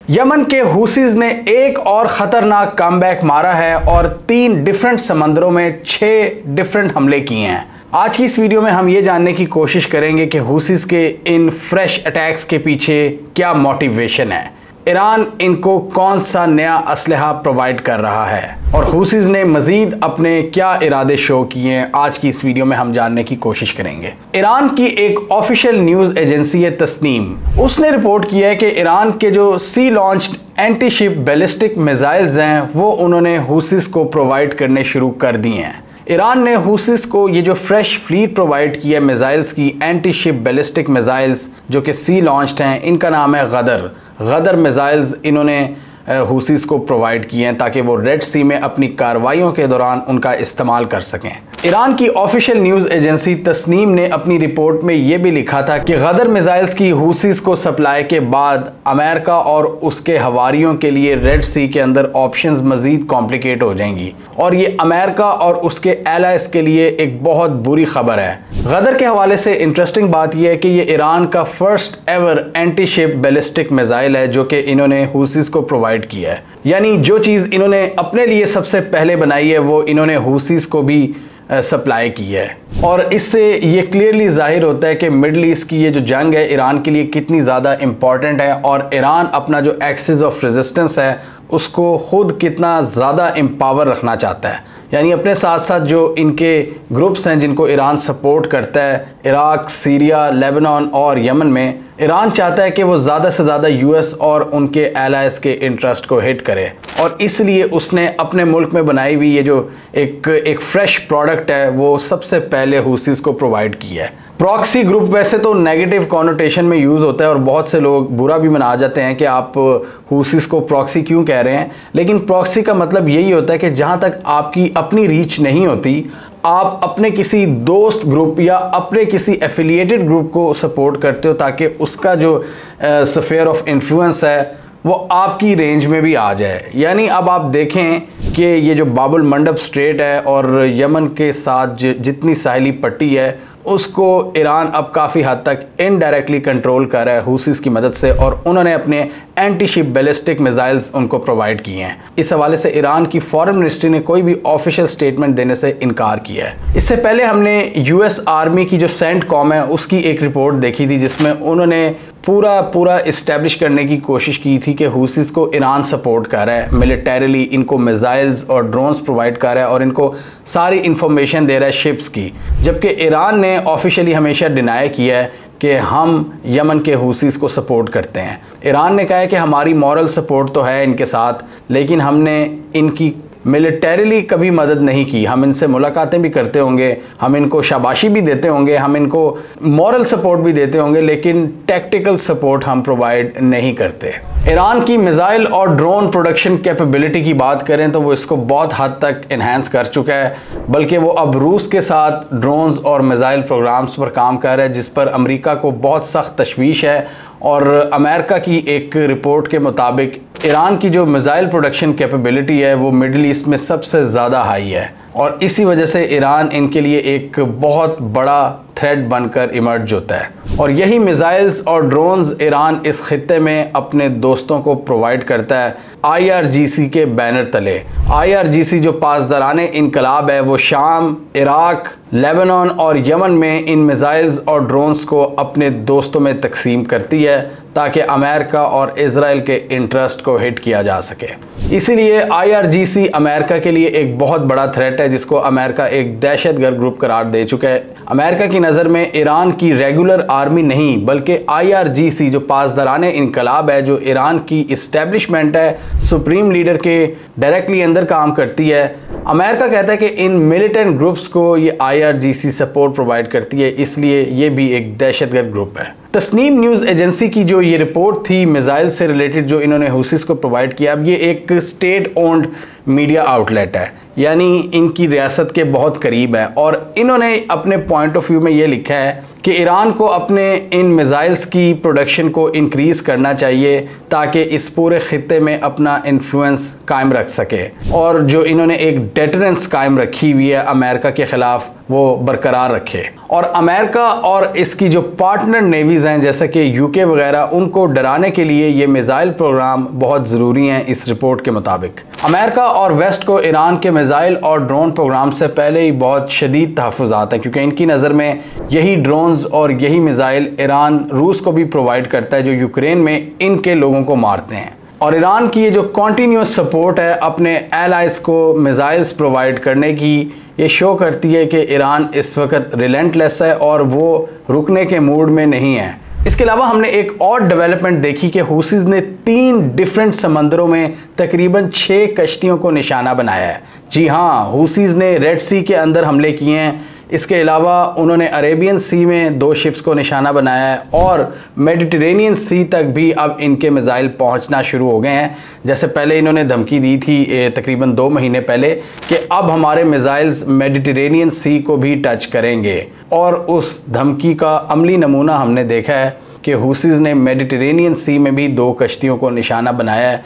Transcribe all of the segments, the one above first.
Yemen के हुसीज ने एक और ख़तरनाक कमबैक मारा है और 3 डिफरेंट समंदरों में 6 डिफरेंट हमले किए हैं। आज की इस वीडियो में हम ये जानने की कोशिश करेंगे कि हुसीज के इन फ्रेश अटैक्स के पीछे क्या मोटिवेशन है, ईरान इनको कौन सा नया असलहा प्रोवाइड कर रहा है और हुसीज ने मजीद अपने क्या इरादे शो किए हैं। आज की इस वीडियो में हम जानने की कोशिश करेंगे। ईरान की एक ऑफिशियल न्यूज़ एजेंसी है तस्नीम, उसने रिपोर्ट किया है कि ईरान के जो sea launched anti ship ballistic missiles हैं वो उन्होंने हुसीज को प्रोवाइड करने शुरू कर दिए हैं। ईरान ने हुसीज को ये जो फ्रेश फ्लीट प्रोवाइड किया मिसाइल्स की, एंटी शिप बैलिस्टिक मिसाइल्स जो कि सी लॉन्च्ड हैं, इनका नाम है गदर मिसाइल्स। इन्होंने हुसीज को प्रोवाइड किए हैं ताकि वो रेड सी में अपनी कार्रवाइयों के दौरान उनका इस्तेमाल कर सकें। ईरान की ऑफिशियल न्यूज़ एजेंसी तस्नीम ने अपनी रिपोर्ट में ये भी लिखा था कि गदर मिसाइल्स की हुसीज को सप्लाई के बाद अमेरिका और उसके हवारियों के लिए रेड सी के अंदर ऑप्शंस मजीद कॉम्प्लिकेट हो जाएंगी और ये अमेरिका और उसके एलाइज के लिए एक बहुत बुरी खबर है। गदर के हवाले से इंटरेस्टिंग बात यह है कि ये ईरान का first ever anti ship ballistic missile है जो कि इन्होंने हुसीज को प्रोवाइड किया है। यानी जो चीज़ इन्होंने अपने लिए सबसे पहले बनाई है वो इन्होंने हुसीज को भी सप्लाई की है और इससे ये क्लियरली जाहिर होता है कि मिडल ईस्ट की ये जो जंग है ईरान के लिए कितनी ज़्यादा इम्पॉर्टेंट है और ईरान अपना जो एक्सिस ऑफ रेजिस्टेंस है उसको खुद कितना ज़्यादा एम्पावर रखना चाहता है। यानी अपने साथ साथ जो इनके ग्रुप्स हैं जिनको ईरान सपोर्ट करता है, इराक, सीरिया, लेबनान और यमन में, ईरान चाहता है कि वो ज़्यादा से ज़्यादा यूएस और उनके एलाइज के इंटरेस्ट को हिट करे और इसलिए उसने अपने मुल्क में बनाई हुई ये जो एक फ्रेश प्रोडक्ट है वो सबसे पहले हुसीज को प्रोवाइड किया है। प्रॉक्सी ग्रुप वैसे तो नेगेटिव कॉनोटेशन में यूज़ होता है और बहुत से लोग बुरा भी मना जाते हैं कि आप हुसीज को प्रॉक्सी क्यों कह रहे हैं, लेकिन प्रॉक्सी का मतलब यही होता है कि जहाँ तक आपकी अपनी रीच नहीं होती आप अपने किसी दोस्त ग्रुप या अपने किसी एफिलिएटेड ग्रुप को सपोर्ट करते हो ताकि उसका जो स्फीयर ऑफ इन्फ्लुएंस है वो आपकी रेंज में भी आ जाए। यानी अब आप देखें कि ये जो बाबुल मंडप स्ट्रेट है और यमन के साथ जितनी साहिली पट्टी है उसको ईरान अब काफ़ी हद तक इनडायरेक्टली कंट्रोल कर रहा है हुसीज की मदद से और उन्होंने अपने एंटी शिप बैलिस्टिक मिसाइल्स उनको प्रोवाइड किए हैं। इस हवाले से ईरान की फॉरेन मिनिस्ट्री ने कोई भी ऑफिशियल स्टेटमेंट देने से इनकार किया है। इससे पहले हमने यूएस आर्मी की जो सेंटकॉम है उसकी एक रिपोर्ट देखी थी जिसमें उन्होंने पूरा इस्टेब्लिश करने की कोशिश की थी कि हुसीज को ईरान सपोर्ट कर रहा है मिलिटरीली, इनको मिसाइल्स और ड्रोन्स प्रोवाइड कर रहा है और इनको सारी इंफॉर्मेशन दे रहा है शिप्स की, जबकि ईरान ने ऑफिशियली हमेशा डिनाई किया है कि हम यमन के हुसीज को सपोर्ट करते हैं। ईरान ने कहा है कि हमारी मॉरल सपोर्ट तो है इनके साथ लेकिन हमने इनकी मिलिटरीली कभी मदद नहीं की। हम इनसे मुलाकातें भी करते होंगे, हम इनको शाबाशी भी देते होंगे, हम इनको मॉरल सपोर्ट भी देते होंगे, लेकिन टैक्टिकल सपोर्ट हम प्रोवाइड नहीं करते। ईरान की मिसाइल और ड्रोन प्रोडक्शन कैपेबिलिटी की बात करें तो वो इसको बहुत हद तक इन्हांस कर चुका है, बल्कि वो अब रूस के साथ ड्रोन्स और मिसाइल प्रोग्राम्स पर काम कर रहा है जिस पर अमेरिका को बहुत सख्त तशवीश है और अमेरिका की एक रिपोर्ट के मुताबिक ईरान की जो मिसाइल प्रोडक्शन कैपेबिलिटी है वो मिडल ईस्ट में सबसे ज़्यादा हाई है और इसी वजह से ईरान इनके लिए एक बहुत बड़ा थ्रेट बनकर इमर्ज होता है और यही मिसाइल्स और ड्रोन्स ईरान इस खित्ते में अपने दोस्तों को प्रोवाइड करता है IRGC के बैनर तले। IRGC जो पासदाराने इनकलाब है वो शाम, इराक, लेबनान और यमन में इन मिसाइल्स और ड्रोन्स को अपने दोस्तों में तकसीम करती है ताकि अमेरिका और इजराइल के इंटरेस्ट को हिट किया जा सके। इसीलिए IRGC अमेरिका के लिए एक बहुत बड़ा थ्रेट है जिसको अमेरिका एक दहशतगर्द ग्रुप करार दे चुका है। अमेरिका की नज़र में ईरान की रेगुलर आर्मी नहीं बल्कि IRGC जो पासदाराने इनकलाब है, जो ईरान की इस्टेब्लिशमेंट है, सुप्रीम लीडर के डायरेक्टली अंदर काम करती है, अमेरिका कहता है कि इन मिलिटेंट ग्रुप्स को ये IRGC सपोर्ट प्रोवाइड करती है, इसलिए ये भी एक दहशतगर्द ग्रुप है। तस्नीम न्यूज़ एजेंसी की जो ये रिपोर्ट थी मिसाइल से रिलेटेड जो इन्होंने हुसीज को प्रोवाइड किया, अब ये एक स्टेट ओन्ड मीडिया आउटलेट है, यानी इनकी रियासत के बहुत करीब है और इन्होंने अपने पॉइंट ऑफ व्यू में ये लिखा है कि ईरान को अपने इन मिसाइल्स की प्रोडक्शन को इंक्रीज़ करना चाहिए ताकि इस पूरे खित्ते में अपना इन्फ्लुएंस कायम रख सके और जो इन्होंने एक डेटरेंस कायम रखी हुई है अमेरिका के ख़िलाफ़, वो बरकरार रखे। और अमेरिका और इसकी जो पार्टनर नेवीज़ हैं जैसे कि यूके वगैरह, उनको डराने के लिए ये मिज़ाइल प्रोग्राम बहुत ज़रूरी हैं। इस रिपोर्ट के मुताबिक अमेरिका और वेस्ट को ईरान के मिज़ाइल और ड्रोन प्रोग्राम से पहले ही बहुत शदीद तहफ़्फ़ुज़ात हैं, क्योंकि इनकी नज़र में यही ड्रोन्स और यही मिज़ाइल ईरान रूस को भी प्रोवाइड करता है, जो यूक्रेन में इनके लोगों को मारते हैं। और ईरान की ये जो कॉन्टीन्यूस सपोर्ट है अपने एलाइज़ को मिज़ाइल्स प्रोवाइड करने की, ये शो करती है कि ईरान इस वक्त रिलेंटलेस है और वो रुकने के मूड में नहीं है। इसके अलावा हमने एक और डेवलपमेंट देखी कि हुसीज़ ने 3 डिफरेंट समंदरों में तकरीबन 6 कश्तियों को निशाना बनाया है। जी हाँ, हुसीज़ ने रेड सी के अंदर हमले किए हैं। इसके अलावा उन्होंने अरेबियन सी में 2 शिप्स को निशाना बनाया है और मेडिटेरेनियन सी तक भी अब इनके मिज़ाइल पहुंचना शुरू हो गए हैं। जैसे पहले इन्होंने धमकी दी थी तकरीबन 2 महीने पहले कि अब हमारे मिज़ाइल्स मेडिटेरेनियन सी को भी टच करेंगे, और उस धमकी का अमली नमूना हमने देखा है कि हुसीज़ ने मेडिटेरेनियन सी में भी 2 कश्तियों को निशाना बनाया है।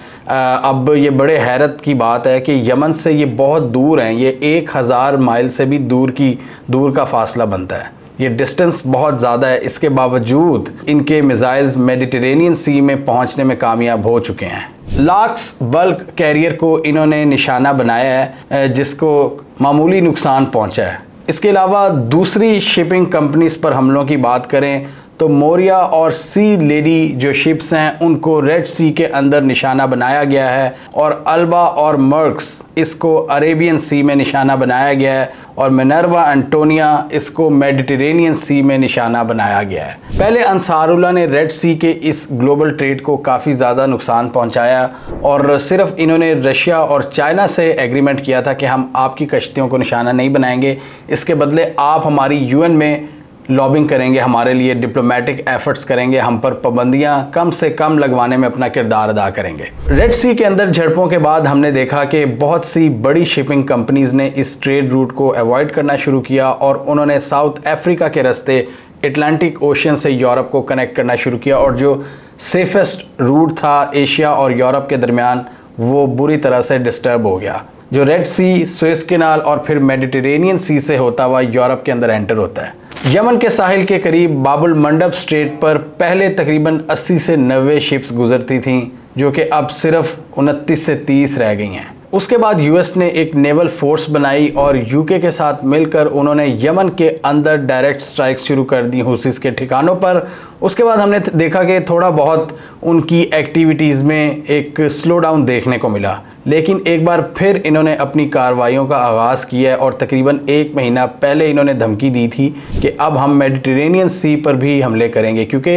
अब ये बड़े हैरत की बात है कि यमन से ये बहुत दूर हैं, ये 1000 माइल से भी दूर का फासला बनता है। ये डिस्टेंस बहुत ज़्यादा है, इसके बावजूद इनके मिज़ाइल्स मेडिटेरेनियन सी में पहुंचने में कामयाब हो चुके हैं। लाक्स बल्क कैरियर को इन्होंने निशाना बनाया है, जिसको मामूली नुकसान पहुंचा है। इसके अलावा दूसरी शिपिंग कंपनीज पर हमलों की बात करें तो मोरिया और सी लेडी जो शिप्स हैं उनको रेड सी के अंदर निशाना बनाया गया है, और अल्बा और मर्क्स इसको अरेबियन सी में निशाना बनाया गया है, और मिनर्वा एंटोनिया इसको मेडिटेरेनियन सी में निशाना बनाया गया है। पहले अंसारुल्लाह ने रेड सी के इस ग्लोबल ट्रेड को काफ़ी ज़्यादा नुकसान पहुंचाया, और सिर्फ इन्होंने रशिया और चाइना से एग्रीमेंट किया था कि हम आपकी कश्तियों को निशाना नहीं बनाएंगे, इसके बदले आप हमारी यूएन में लॉबिंग करेंगे, हमारे लिए डिप्लोमेटिक एफर्ट्स करेंगे, हम पर पाबंदियां कम से कम लगवाने में अपना किरदार अदा करेंगे। रेड सी के अंदर झड़पों के बाद हमने देखा कि बहुत सी बड़ी शिपिंग कंपनीज ने इस ट्रेड रूट को अवॉइड करना शुरू किया, और उन्होंने साउथ अफ्रीका के रास्ते अटलांटिक ओशन से यूरोप को कनेक्ट करना शुरू किया, और जो सेफेस्ट रूट था एशिया और यूरोप के दरमियान वो बुरी तरह से डिस्टर्ब हो गया। जो रेड सी, सुएज कैनाल और फिर मेडिटेरेनियन सी से होता हुआ यूरोप के अंदर एंटर होता है। यमन के साहिल के करीब बाबुल मंडब स्ट्रेट पर पहले तकरीबन 80 से 90 शिप्स गुजरती थीं, जो कि अब सिर्फ 29 से 30 रह गई हैं। उसके बाद यूएस ने एक नेवल फोर्स बनाई और यूके के साथ मिलकर उन्होंने यमन के अंदर डायरेक्ट स्ट्राइक्स शुरू कर दी हुसीस के ठिकानों पर। उसके बाद हमने देखा कि थोड़ा बहुत उनकी एक्टिविटीज़ में एक स्लो डाउन देखने को मिला, लेकिन एक बार फिर इन्होंने अपनी कार्रवाइयों का आगाज़ किया और तकरीबन 1 महीना पहले इन्होंने धमकी दी थी कि अब हम मेडिटेरेनियन सी पर भी हमले करेंगे, क्योंकि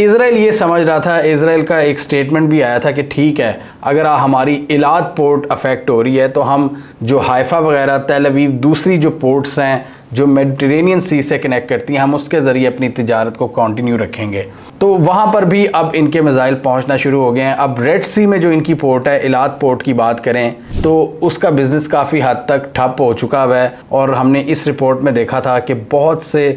इज़राइल ये समझ रहा था, इज़राइल का एक स्टेटमेंट भी आया था कि ठीक है, अगर हमारी इलाद पोर्ट अफेक्ट हो रही है तो हम जो हाइफा वगैरह, तेल अवीव, दूसरी जो पोर्ट्स हैं जो मेडिटेरेनियन सी से कनेक्ट करती हैं, हम उसके ज़रिए अपनी तिजारत को कंटिन्यू रखेंगे। तो वहाँ पर भी अब इनके मिसाइल पहुँचना शुरू हो गए हैं। अब रेड सी में जो इनकी पोर्ट है, इलाद पोर्ट की बात करें तो उसका बिज़नेस काफ़ी हद तक ठप हो चुका है, और हमने इस रिपोर्ट में देखा था कि बहुत से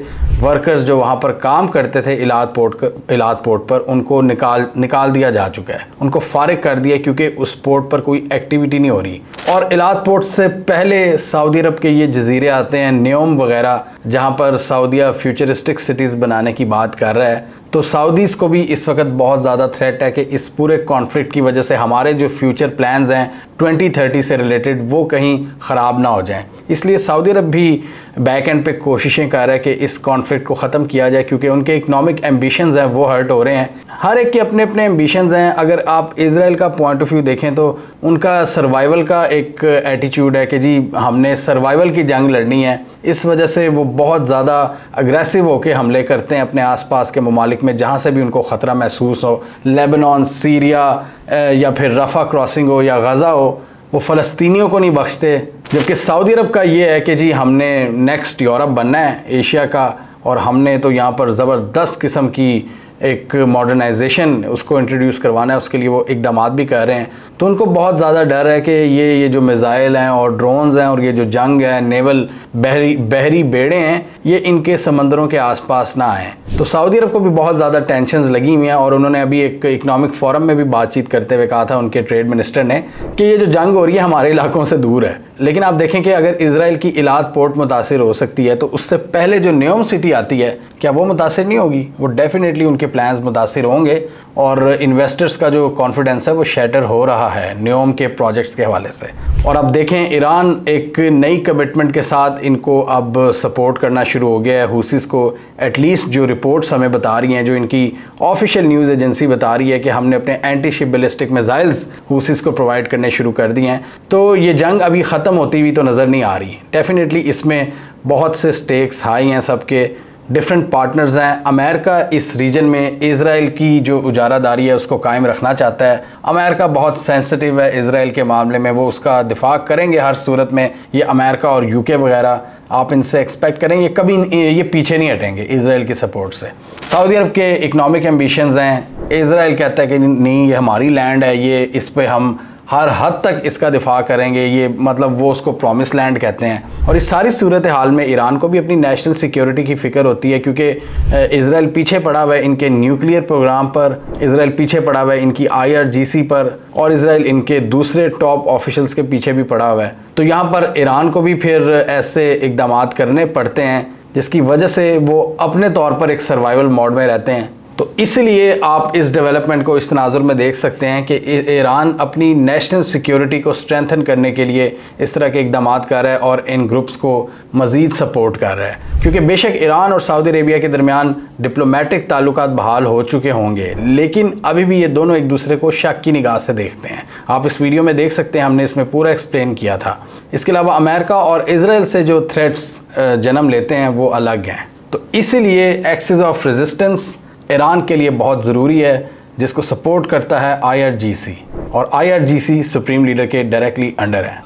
वर्कर्स जो वहाँ पर काम करते थे इलाद पोर्ट पर, उनको निकाल दिया जा चुका है, उनको फारिग कर दिया, क्योंकि उस पोर्ट पर कोई एक्टिविटी नहीं हो रही। और इलाद पोर्ट से पहले सऊदी अरब के ये जजीरे आते हैं, न्योम वगैरह, जहाँ पर सऊदीया फ्यूचरिस्टिक सिटीज़ बनाने की बात कर रहा है। तो सऊदीज़ को भी इस वक्त बहुत ज़्यादा थ्रेट है कि इस पूरे कॉन्फ्लिक्ट की वजह से हमारे जो फ्यूचर प्लान्स हैं 2030 से रिलेटेड वो कहीं ख़राब ना हो जाएं। इसलिए सऊदी अरब भी बैक एंड पे कोशिशें कर रहा है कि इस कॉन्फ्लिक्ट को ख़त्म किया जाए, क्योंकि उनके इकनॉमिक एम्बिशंस हैं वो हर्ट हो रहे हैं। हर एक के अपने अपने एम्बिशंस हैं। अगर आप इज़राइल का पॉइंट ऑफ व्यू देखें तो उनका सर्वाइवल का एक एटीट्यूड है कि जी हमने सर्वाइवल की जंग लड़नी है, इस वजह से वो बहुत ज़्यादा अग्रेसिव होकर हमले करते हैं अपने आसपास के ममालिक में जहाँ से भी उनको ख़तरा महसूस हो, लेबनान, सीरिया या फिर रफ़ा क्रॉसिंग हो या गज़ा हो, वो फ़लस्तीनियों को नहीं बख्शते। जबकि सऊदी अरब का ये है कि जी हमने नेक्स्ट यूरोप बनना है एशिया का, और हमने तो यहाँ पर ज़बरदस्त किस्म की एक मॉडर्नाइजेशन उसको इंट्रोड्यूस करवाना है, उसके लिए वो इकदाम भी कर रहे हैं। तो उनको बहुत ज़्यादा डर है कि ये जो मिज़ाइल हैं और ड्रोन्स हैं और ये जो जंग है, नेवल बहरी बेड़े हैं, ये इनके समंदरों के आसपास ना आए। तो सऊदी अरब को भी बहुत ज़्यादा टेंशन्स लगी हुई हैं और उन्होंने अभी एक इकोनॉमिक फोरम में भी बातचीत करते हुए कहा था, उनके ट्रेड मिनिस्टर ने, कि ये जो जंग हो रही है हमारे इलाकों से दूर है। लेकिन आप देखें कि अगर इजराइल की इलाद पोर्ट मुतासिर हो सकती है तो उससे पहले जो न्योम सिटी आती है, क्या वो मुतासिर नहीं होगी? वो डेफिनेटली उनके प्लान्स मुतासिर होंगे और इन्वेस्टर्स का जो कॉन्फिडेंस है वो शैटर हो रहा है न्योम के प्रोजेक्ट्स के हवाले से। और अब देखें, ईरान एक नई कमिटमेंट के साथ इनको अब सपोर्ट करना शुरू हो गया है हुसीस को। एटलीस्ट जो रिपोर्ट्स हमें बता रही हैं, जो इनकी ऑफिशियल न्यूज़ एजेंसी बता रही है कि हमने अपने एंटी शिप बैलिस्टिक मिसाइल्स हुसीस को प्रोवाइड करने शुरू कर दिए हैं। तो ये जंग अभी ख़त्म होती हुई तो नज़र नहीं आ रही। डेफिनेटली इसमें बहुत से स्टेक्स हाई हैं, सबके डिफरेंट पार्टनर्स हैं। अमेरिका इस रीजन में इज़राइल की जो उजारादारी है उसको कायम रखना चाहता है। अमेरिका बहुत सेंसिटिव है इज़राइल के मामले में, वो उसका दिफा करेंगे हर सूरत में। ये अमेरिका और यूके वगैरह आप इनसे एक्सपेक्ट करेंगे, कभी ये पीछे नहीं हटेंगे इज़राइल की सपोर्ट से। सऊदी अरब के इकनॉमिक एम्बिशंस हैं, इज़राइल कहता है कि नहीं ये हमारी लैंड है, ये इस पर हम हर हद तक इसका दिफा करेंगे, ये मतलब वो उसको प्रॉमिस लैंड कहते हैं। और इस सारी सूरत हाल में ईरान को भी अपनी नेशनल सिक्योरिटी की फ़िक्र होती है, क्योंकि इज़राइल पीछे पड़ा हुआ है इनके न्यूक्लियर प्रोग्राम पर, इज़राइल पीछे पड़ा हुआ है इनकी IRGC पर, और इज़राइल इनके दूसरे टॉप ऑफिशल्स के पीछे भी पड़ा हुआ है। तो यहाँ पर ईरान को भी फिर ऐसे इकदाम करने पड़ते हैं जिसकी वजह से वो अपने तौर पर एक सर्वाइवल मोड में रहते हैं। तो इसलिए आप इस डेवलपमेंट को इस तनाजुर में देख सकते हैं कि ईरान अपनी नेशनल सिक्योरिटी को स्ट्रेंथन करने के लिए इस तरह के इकदाम कर रहा है और इन ग्रुप्स को मज़ीद सपोर्ट कर रहा है। क्योंकि बेशक ईरान और सऊदी अरेबिया के दरमियान डिप्लोमेटिक ताल्लुकात बहाल हो चुके होंगे, लेकिन अभी भी ये दोनों एक दूसरे को शक की निगाह से देखते हैं। आप इस वीडियो में देख सकते हैं, हमने इसमें पूरा एक्सप्लेन किया था। इसके अलावा अमेरिका और इज़राइल से जो थ्रेट्स जन्म लेते हैं वो अलग हैं। तो इसीलिए एक्सिस ऑफ रेजिस्टेंस ईरान के लिए बहुत ज़रूरी है, जिसको सपोर्ट करता है IRGC, और IRGC सुप्रीम लीडर के डायरेक्टली अंडर है।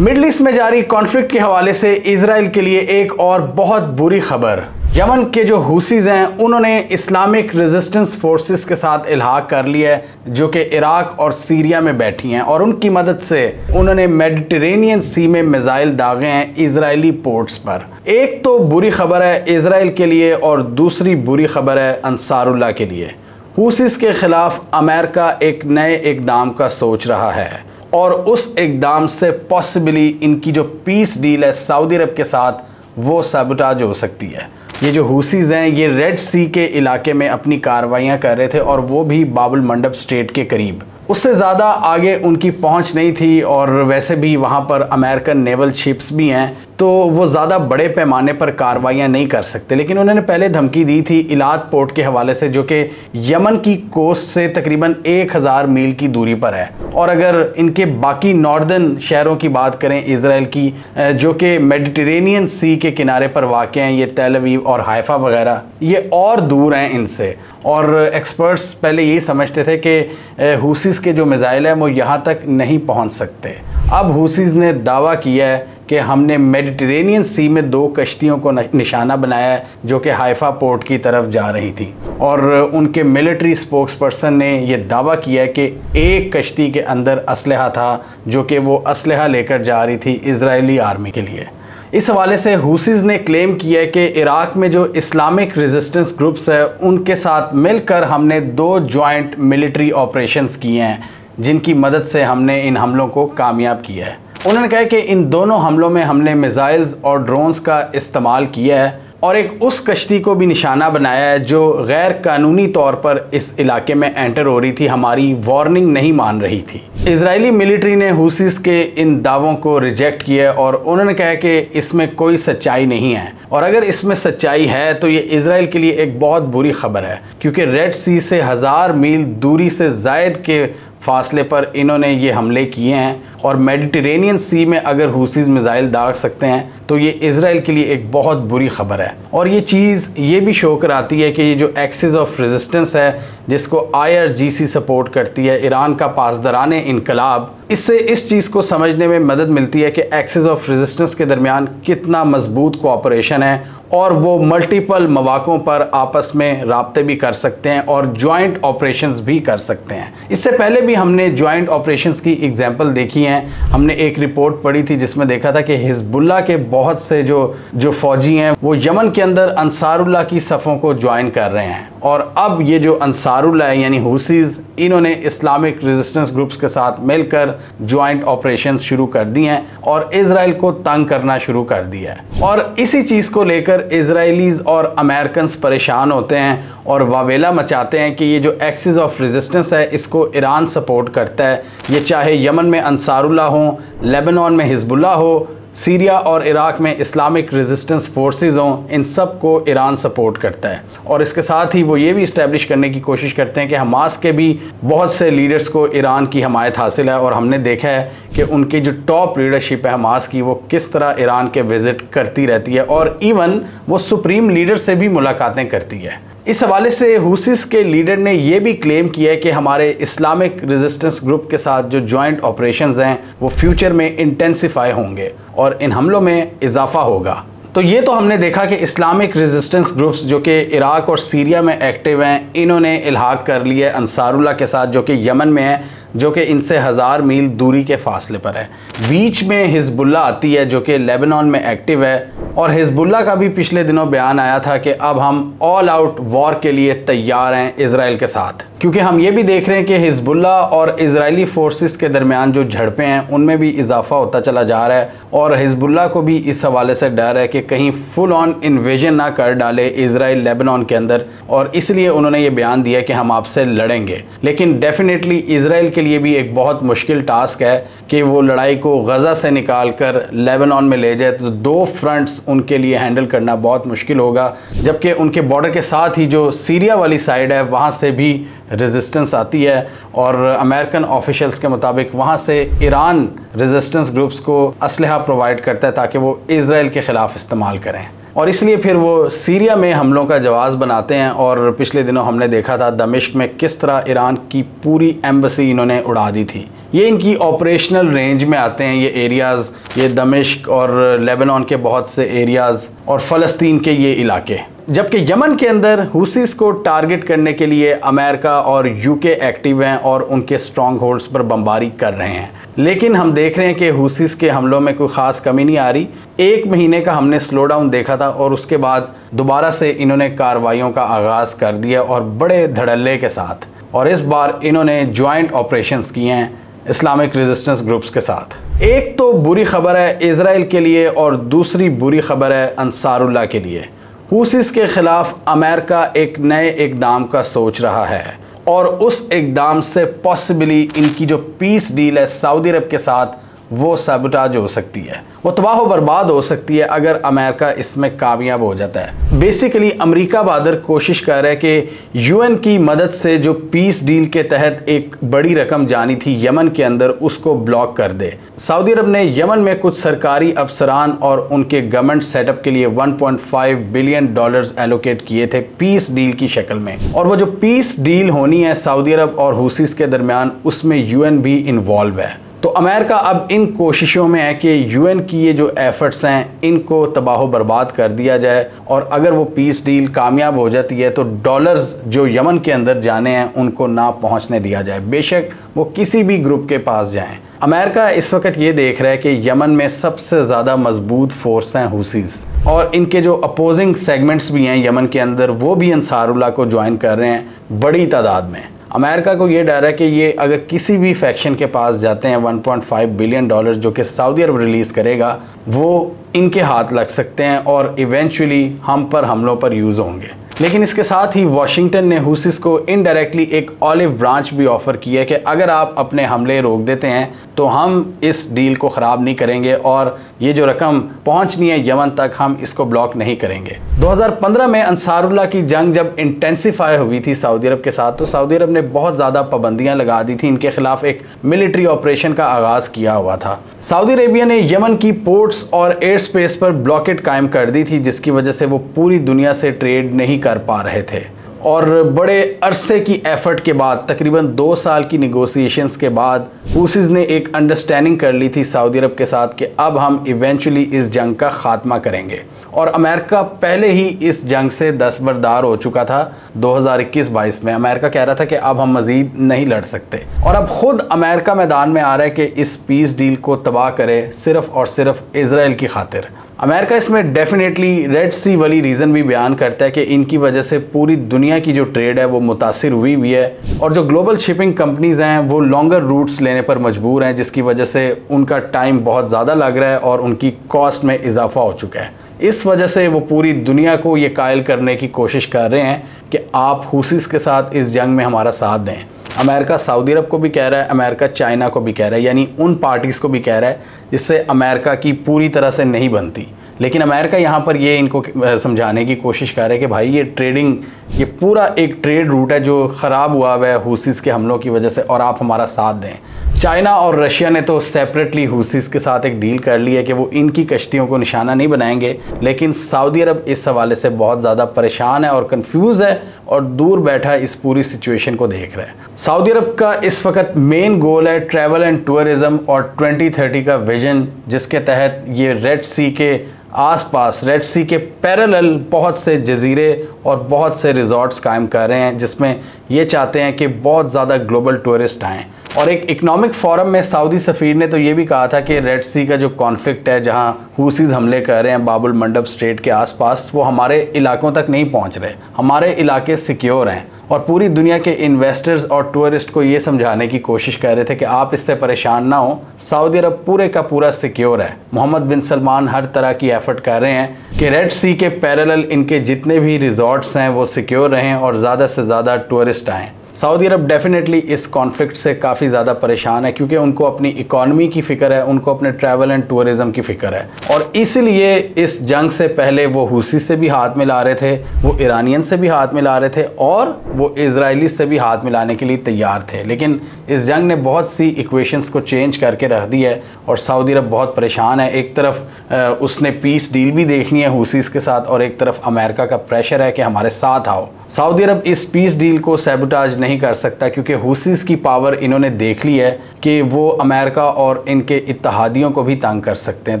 मिडल ईस्ट में जारी कॉन्फ्लिक्ट के हवाले से इजराइल के लिए एक और बहुत बुरी खबर। यमन के जो हुसीज हैं उन्होंने इस्लामिक रेजिस्टेंस फोर्सेस के साथ इल्हाक कर लिया है, जो कि इराक और सीरिया में बैठी हैं, और उनकी मदद से उन्होंने मेडिटेरेनियन सी में मिसाइल दागे हैं इजरायली पोर्ट्स पर। एक तो बुरी खबर है इजराइल के लिए और दूसरी बुरी खबर है अंसारुल्लाह के लिए। हुसीज के खिलाफ अमेरिका एक नए इकदाम का सोच रहा है और उस इकदाम से पॉसिबली इनकी जो पीस डील है सऊदी अरब के साथ वो सबटाज हो सकती है। ये जो हुसीज हैं ये रेड सी के इलाके में अपनी कार्रवाइयाँ कर रहे थे और वो भी बाबुल मंडब स्ट्रेट के करीब। उससे ज़्यादा आगे उनकी पहुंच नहीं थी और वैसे भी वहाँ पर अमेरिकन नेवल शिप्स भी हैं, तो वो ज़्यादा बड़े पैमाने पर कार्रवाइयाँ नहीं कर सकते। लेकिन उन्होंने पहले धमकी दी थी इलाद पोर्ट के हवाले से, जो कि यमन की कोस्ट से तकरीबन 1000 मील की दूरी पर है। और अगर इनके बाकी नॉर्दर्न शहरों की बात करें इजराइल की, जो कि मेडिटेरेनियन सी के किनारे पर वाक़ हैं, ये तेल अवीव और हाइफा वगैरह, ये और दूर हैं इनसे। और एक्सपर्ट्स पहले यही समझते थे कि हुसीज के जो मिसाइल हैं वो यहाँ तक नहीं पहुँच सकते। अब हुसीज ने दावा किया है कि हमने मेडिटेरेनियन सी में 2 कश्तियों को निशाना बनाया है जो कि हाइफा पोर्ट की तरफ जा रही थी, और उनके मिलिट्री स्पोक्स पर्सन ने यह दावा किया है कि एक कश्ती के अंदर असलहा था जो कि वो असलहा लेकर जा रही थी इजरायली आर्मी के लिए। इस हवाले से हुसीज ने क्लेम किया है कि इराक में जो इस्लामिक रेजिस्टेंस ग्रुप्स है उनके साथ मिलकर हमने 2 जॉइंट मिलिट्री ऑपरेशंस किए हैं जिनकी मदद से हमने इन हमलों को कामयाब किया है। उन्होंने कहा कि इन दोनों हमलों में हमने मिसाइल्स और ड्रोन्स का इस्तेमाल किया है और एक उस कश्ती को भी निशाना बनाया है जो गैर कानूनी तौर पर इस इलाके में एंटर हो रही थी, हमारी वार्निंग नहीं मान रही थी। इजरायली मिलिट्री ने हुसीज के इन दावों को रिजेक्ट किया और उन्होंने कहा कि इसमें कोई सच्चाई नहीं है, और अगर इसमें सच्चाई है तो ये इजराइल के लिए एक बहुत बुरी खबर है, क्योंकि रेड सी से 1000 मील दूरी से ज़ायद के फासले पर इन्होंने ये हमले किए हैं। और मेडिटेरेनियन सी में अगर हुसीज मिसाइल दाग सकते हैं तो ये इजराइल के लिए एक बहुत बुरी खबर है। और ये चीज़ ये भी शो कराती है कि ये जो एक्सिस ऑफ रेजिस्टेंस है जिसको IRGC सपोर्ट करती है, ईरान का पासदाराने इनकलाब, इससे इस चीज़ को समझने में मदद मिलती है कि एक्सिस ऑफ रेजिस्टेंस के दरमियान कितना मजबूत कोऑपरेशन है और वो मल्टीपल मौक़ों पर आपस में राब्ते भी कर सकते हैं और जॉइंट ऑपरेशंस भी कर सकते हैं। इससे पहले भी हमने जॉइंट ऑपरेशंस की एग्जांपल देखी हैं। हमने एक रिपोर्ट पढ़ी थी जिसमें देखा था कि हिजबुल्लाह के बहुत से जो फौजी हैं वो यमन के अंदर अंसारुल्लाह की सफ़ों को ज्वाइन कर रहे हैं, और अब ये जो अंसारुल्लाह है यानी हुसीज़, इन्होंने इस्लामिक रेजिस्टेंस ग्रुप्स के साथ मिलकर ज्वाइंट ऑपरेशंस शुरू कर दिए हैं और इजराइल को तंग करना शुरू कर दिया है। और इसी चीज़ को लेकर इजरायलीज़ और अमेरिकन्स परेशान होते हैं और वावेला मचाते हैं कि ये जो एक्सिस ऑफ रेजिस्टेंस है इसको ईरान सपोर्ट करता है। ये चाहे यमन में अंसारुल्लाह हो, लेबनान में हिजबुल्लाह हो, सीरिया और इराक में इस्लामिक रेजिस्टेंस फोर्सेस हों, इन सब को ईरान सपोर्ट करता है। और इसके साथ ही वो ये भी इस्टेब्लिश करने की कोशिश करते हैं कि हमास के भी बहुत से लीडर्स को ईरान की हमायत हासिल है, और हमने देखा है कि उनकी जो टॉप लीडरशिप है हमास की, वो किस तरह ईरान के विज़िट करती रहती है और इवन वो सुप्रीम लीडर से भी मुलाकातें करती है। इस हवाले से हुसीस के लीडर ने यह भी क्लेम किया है कि हमारे इस्लामिक रेजिस्टेंस ग्रुप के साथ जो जॉइंट ऑपरेशंस हैं वो फ्यूचर में इंटेंसिफाई होंगे और इन हमलों में इजाफा होगा। तो ये तो हमने देखा कि इस्लामिक रेजिस्टेंस ग्रुप्स जो कि इराक और सीरिया में एक्टिव हैं, इन्होंने इल्हाक कर लिया है अंसारुल्लाह के साथ जो कि यमन में है, जो कि इनसे 1000 मील दूरी के फासले पर है। बीच में हिजबुल्लाह आती है जो कि लेबनान में एक्टिव है, और हिजबुल्लाह का भी पिछले दिनों बयान आया था कि अब हम ऑल आउट वॉर के लिए तैयार हैं इजराइल के साथ, क्योंकि हम ये भी देख रहे हैं कि हिजबुल्लाह और इजरायली फोर्सेस के दरमियान जो झड़पें हैं उनमें भी इजाफा होता चला जा रहा है, और हिजबुल्लाह को भी इस हवाले से डर है कि कहीं फुल ऑन इन्वेजन ना कर डाले इजराइल लेबनान के अंदर, और इसलिए उन्होंने ये बयान दिया कि हम आपसे लड़ेंगे। लेकिन डेफिनेटली इजराइल के लिए भी एक बहुत मुश्किल टास्क है कि वो लड़ाई को गज़ा से निकाल कर लेबनान में ले जाए, तो 2 फ्रंट्स उनके लिए हैंडल करना बहुत मुश्किल होगा। जबकि उनके बॉर्डर के साथ ही जो सीरिया वाली साइड है वहाँ से भी रेजिस्टेंस आती है, और अमेरिकन ऑफिशियल्स के मुताबिक वहाँ से ईरान रेजिस्टेंस ग्रुप्स को असलहा प्रोवाइड करता है ताकि वो इजराइल के ख़िलाफ़ इस्तेमाल करें, और इसलिए फिर वो सीरिया में हमलों का जवाब बनाते हैं। और पिछले दिनों हमने देखा था दमिश्क में किस तरह ईरान की पूरी एम्बेसी इन्होंने उड़ा दी थी। ये इनकी ऑपरेशनल रेंज में आते हैं ये एरियाज़, ये दमिश्क और लेबनान के बहुत से एरियाज़ और फ़लस्तीन के ये इलाके। जबकि यमन के अंदर हुसीस को टारगेट करने के लिए अमेरिका और यूके एक्टिव हैं और उनके स्ट्रॉन्ग होल्ड्स पर बमबारी कर रहे हैं। लेकिन हम देख रहे हैं कि हुसीस के हमलों में कोई ख़ास कमी नहीं आ रही। 1 महीने का हमने स्लो डाउन देखा था और उसके बाद दोबारा से इन्होंने कार्रवाइयों का आगाज़ कर दिया और बड़े धड़ल्ले के साथ, और इस बार इन्होंने ज्वाइंट ऑपरेशंस किए हैं इस्लामिक रेजिस्टेंस ग्रुप्स के साथ। एक तो बुरी खबर है इजराइल के लिए और दूसरी बुरी खबर है अंसारुल्लाह के लिए। हुसीस के खिलाफ अमेरिका एक नए इकदाम का सोच रहा है, और उस इकदाम से पॉसिबली इनकी जो पीस डील है सऊदी अरब के साथ वो सबटाज हो सकती है, वो तबाह बर्बाद हो सकती है अगर अमेरिका इसमें कामयाब हो जाता है। बेसिकली अमेरिका बहादुर कोशिश कर रहा है कि यूएन की मदद से जो पीस डील के तहत एक बड़ी रकम जानी थी यमन के अंदर उसको ब्लॉक कर दे। सऊदी अरब ने यमन में कुछ सरकारी अफसरान और उनके गवर्नमेंट सेटअप के लिए $1.5 बिलियन एलोकेट किए थे पीस डील की शक्ल में, और वो जो पीस डील होनी है सऊदी अरब और हुसीस के दरमियान उसमें यूएन भी इन्वॉल्व है। तो अमेरिका अब इन कोशिशों में है कि यूएन की ये जो एफर्ट्स हैं इनको तबाह बर्बाद कर दिया जाए, और अगर वो पीस डील कामयाब हो जाती है तो डॉलर्स जो यमन के अंदर जाने हैं उनको ना पहुंचने दिया जाए, बेशक वो किसी भी ग्रुप के पास जाएं। अमेरिका इस वक्त ये देख रहा है कि यमन में सबसे ज़्यादा मजबूत फोर्स हैं हुसीस, और इनके जो अपोजिंग सेगमेंट्स भी हैं यमन के अंदर वो भी अंसारुल्लाह को ज्वाइन कर रहे हैं बड़ी तादाद में। अमेरिका को ये डर है कि ये अगर किसी भी फैक्शन के पास जाते हैं $1.5 बिलियन जो कि सऊदी अरब रिलीज़ करेगा वो इनके हाथ लग सकते हैं और इवेंचुअली हम पर हमलों पर यूज़ होंगे। लेकिन इसके साथ ही वाशिंगटन ने हुसीस को इनडायरेक्टली एक ऑलिव ब्रांच भी ऑफर किया है कि अगर आप अपने हमले रोक देते हैं तो हम इस डील को ख़राब नहीं करेंगे और ये जो रकम पहुंचनी है यमन तक हम इसको ब्लॉक नहीं करेंगे। 2015 में अंसारुल्लाह की जंग जब इंटेंसिफाई हुई थी सऊदी अरब के साथ, तो सऊदी अरब ने बहुत ज़्यादा पाबंदियां लगा दी थी, इनके खिलाफ एक मिलिट्री ऑपरेशन का आगाज़ किया हुआ था। सऊदी अरेबिया ने यमन की पोर्ट्स और एयर स्पेस पर ब्लॉकेट कायम कर दी थी जिसकी वजह से वो पूरी दुनिया से ट्रेड नहीं कर पा रहे थे, और बड़े अरसे की एफर्ट के बाद तकरीबन 2 साल की निगोसिएशंस के बाद हुसीस ने एक अंडरस्टैंडिंग कर ली थी सऊदी अरब के साथ कि अब हम इवेंचुअली इस जंग का खात्मा करेंगे। और अमेरिका पहले ही इस जंग से दस्तबरदार हो चुका था 2021-22 में। अमेरिका कह रहा था कि अब हम मज़ीद नहीं लड़ सकते, और अब खुद अमेरिका मैदान में आ रहा है कि इस पीस डील को तबाह करे सिर्फ और सिर्फ इजराइल की खातिर। अमेरिका इसमें डेफिनेटली रेड सी वाली रीज़न भी बयान करता है कि इनकी वजह से पूरी दुनिया की जो ट्रेड है वो मुतासिर हुई है, और जो ग्लोबल शिपिंग कंपनीज़ हैं वो लॉन्गर रूट्स लेने पर मजबूर हैं, जिसकी वजह से उनका टाइम बहुत ज़्यादा लग रहा है और उनकी कॉस्ट में इजाफा हो चुका है। इस वजह से वो पूरी दुनिया को ये कायल करने की कोशिश कर रहे हैं कि आप हुसीस के साथ इस जंग में हमारा साथ दें। अमेरिका सऊदी अरब को भी कह रहा है, अमेरिका चाइना को भी कह रहा है, यानी उन पार्टीज़ को भी कह रहा है जिससे अमेरिका की पूरी तरह से नहीं बनती। लेकिन अमेरिका यहाँ पर ये इनको समझाने की कोशिश कर रहा है कि भाई ये ट्रेडिंग, ये पूरा एक ट्रेड रूट है जो ख़राब हुआ है हुसीस के हमलों की वजह से, और आप हमारा साथ दें। चाइना और रशिया ने तो सेपरेटली हुसीस के साथ एक डील कर ली है कि वो इनकी कश्तियों को निशाना नहीं बनाएंगे, लेकिन सऊदी अरब इस हवाले से बहुत ज़्यादा परेशान है और कंफ्यूज है और दूर बैठा इस पूरी सिचुएशन को देख रहा है। सऊदी अरब का इस वक्त मेन गोल है ट्रैवल एंड टूरिज़्म और 2030 का विजन, जिसके तहत ये रेड सी के आसपास, रेड सी के पैरेलल बहुत से जजीरे और बहुत से रिजॉर्ट्स कायम कर रहे हैं, जिसमें ये चाहते हैं कि बहुत ज़्यादा ग्लोबल टूरिस्ट आएँ। और एक इकोनॉमिक फोरम में सऊदी सफ़ीर ने तो ये भी कहा था कि रेड सी का जो कॉन्फ्लिक्ट है, जहाँ हुसीज हमले कर रहे हैं बाबुल मंडब स्ट्रेट के आसपास, वो हमारे इलाकों तक नहीं पहुँच रहे, हमारे इलाके सिक्योर हैं। और पूरी दुनिया के इन्वेस्टर्स और टूरिस्ट को ये समझाने की कोशिश कर रहे थे कि आप इससे परेशान ना हो, सऊदी अरब पूरे का पूरा सिक्योर है। मोहम्मद बिन सलमान हर तरह की एफर्ट कर रहे हैं कि रेड सी के पैरेलल इनके जितने भी रिजॉर्ट्स हैं वो सिक्योर रहें और ज़्यादा से ज़्यादा टूरिस्ट आएँ। सऊदी अरब डेफिनेटली इस कॉन्फ्लिक्ट से काफ़ी ज़्यादा परेशान है, क्योंकि उनको अपनी इकॉनमी की फ़िक्र है, उनको अपने ट्रैवल एंड टूरिज़्म की फ़िक्र है, और इसलिए इस जंग से पहले वो हुसी से भी हाथ मिला रहे थे, वो ईरानियन से भी हाथ मिला रहे थे, और वो इजरायली से भी हाथ मिलाने के लिए तैयार थे। लेकिन इस जंग ने बहुत सी इक्वेशंस को चेंज करके रख दी है और सऊदी अरब बहुत परेशान है। एक तरफ उसने पीस डील भी देखनी है हुसीस के साथ, और एक तरफ अमेरिका का प्रेशर है कि हमारे साथ आओ। सऊदी अरब इस पीस डील को सैबोटाज नहीं कर सकता, क्योंकि हुसीस की पावर इन्होंने देख ली है कि वो अमेरिका और इनके इत्तहादियों को भी तंग कर सकते हैं।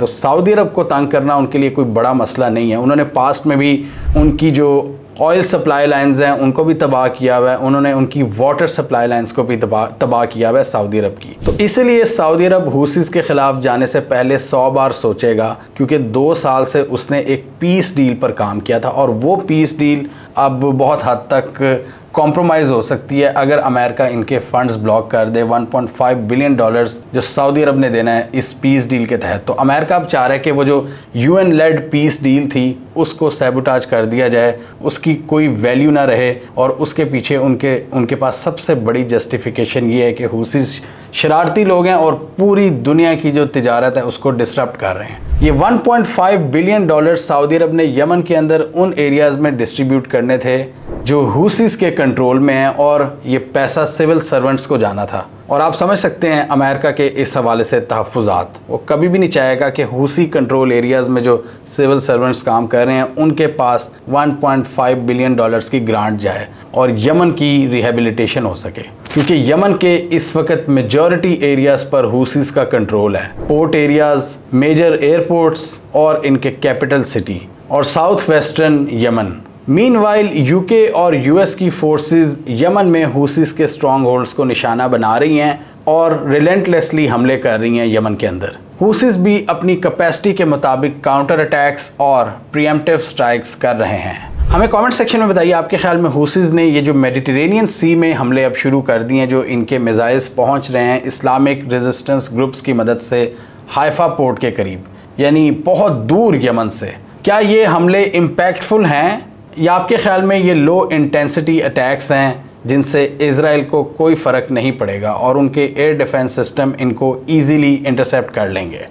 तो सऊदी अरब को तंग करना उनके लिए कोई बड़ा मसला नहीं है। उन्होंने पास्ट में भी उनकी जो ऑयल सप्लाई लाइंस हैं उनको भी तबाह किया हुआ है, उन्होंने उनकी वाटर सप्लाई लाइंस को भी तबाह किया हुआ है सऊदी अरब की। तो इसलिए सऊदी अरब हुसीस के ख़िलाफ़ जाने से पहले 100 बार सोचेगा, क्योंकि 2 साल से उसने एक पीस डील पर काम किया था, और वो पीस डील अब बहुत हद तक कॉम्प्रोमाइज़ हो सकती है अगर अमेरिका इनके फंड्स ब्लॉक कर दे। $1.5 बिलियन जो सऊदी अरब ने देना है इस पीस डील के तहत। तो अमेरिका अब चाह रहा है कि वो जो UN लेड पीस डील थी उसको सैबोटाज कर दिया जाए, उसकी कोई वैल्यू ना रहे, और उसके पीछे उनके पास सबसे बड़ी जस्टिफिकेशन ये है कि हुसीस शरारती लोग हैं और पूरी दुनिया की जो तिजारत है उसको डिस्टर्ब कर रहे हैं। ये $1.5 बिलियन सऊदी अरब ने यमन के अंदर उन एरियाज़ में डिस्ट्रीब्यूट करने थे जो हुसीस के कंट्रोल में हैं, और ये पैसा सिविल सर्वेंट्स को जाना था। और आप समझ सकते हैं अमेरिका के इस हवाले से तहफ़्फ़ुज़ात, वो कभी भी नहीं चाहेगा कि हुसी कंट्रोल एरियाज़ में जो सिविल सर्वेंट्स काम कर रहे हैं उनके पास $1.5 बिलियन की ग्रांट जाए और यमन की रिहेबिलिटेशन हो सके, क्योंकि यमन के इस वक्त मेजॉरिटी एरियाज़ पर हुसीस का कंट्रोल है। पोर्ट एरियाज़, मेजर एयरपोर्ट्स और इनके कैपिटल सिटी और south western Yemen. Meanwhile UK और यूएस की फोर्सेस यमन में हुसीस के स्ट्रॉन्ग होल्ड्स को निशाना बना रही हैं और रिलेंटलेसली हमले कर रही हैं यमन के अंदर। हुसीस भी अपनी कैपेसिटी के मुताबिक काउंटर अटैक्स और प्रीएम्प्टिव स्ट्राइक्स कर रहे हैं। हमें कमेंट सेक्शन में बताइए आपके ख्याल में हुसीस ने ये जो मेडिटेरेनियन सी में हमले अब शुरू कर दिए हैं, जो इनके मिसाइल्स पहुंच रहे हैं इस्लामिक रेजिस्टेंस ग्रुप्स की मदद से हाइफा पोर्ट के करीब, यानी बहुत दूर यमन से, क्या ये हमले इम्पैक्टफुल हैं, या आपके ख्याल में ये लो इंटेंसिटी अटैक्स हैं जिनसे इजराइल को कोई फ़र्क नहीं पड़ेगा और उनके एयर डिफेंस सिस्टम इनको ईजीली इंटरसेप्ट कर लेंगे?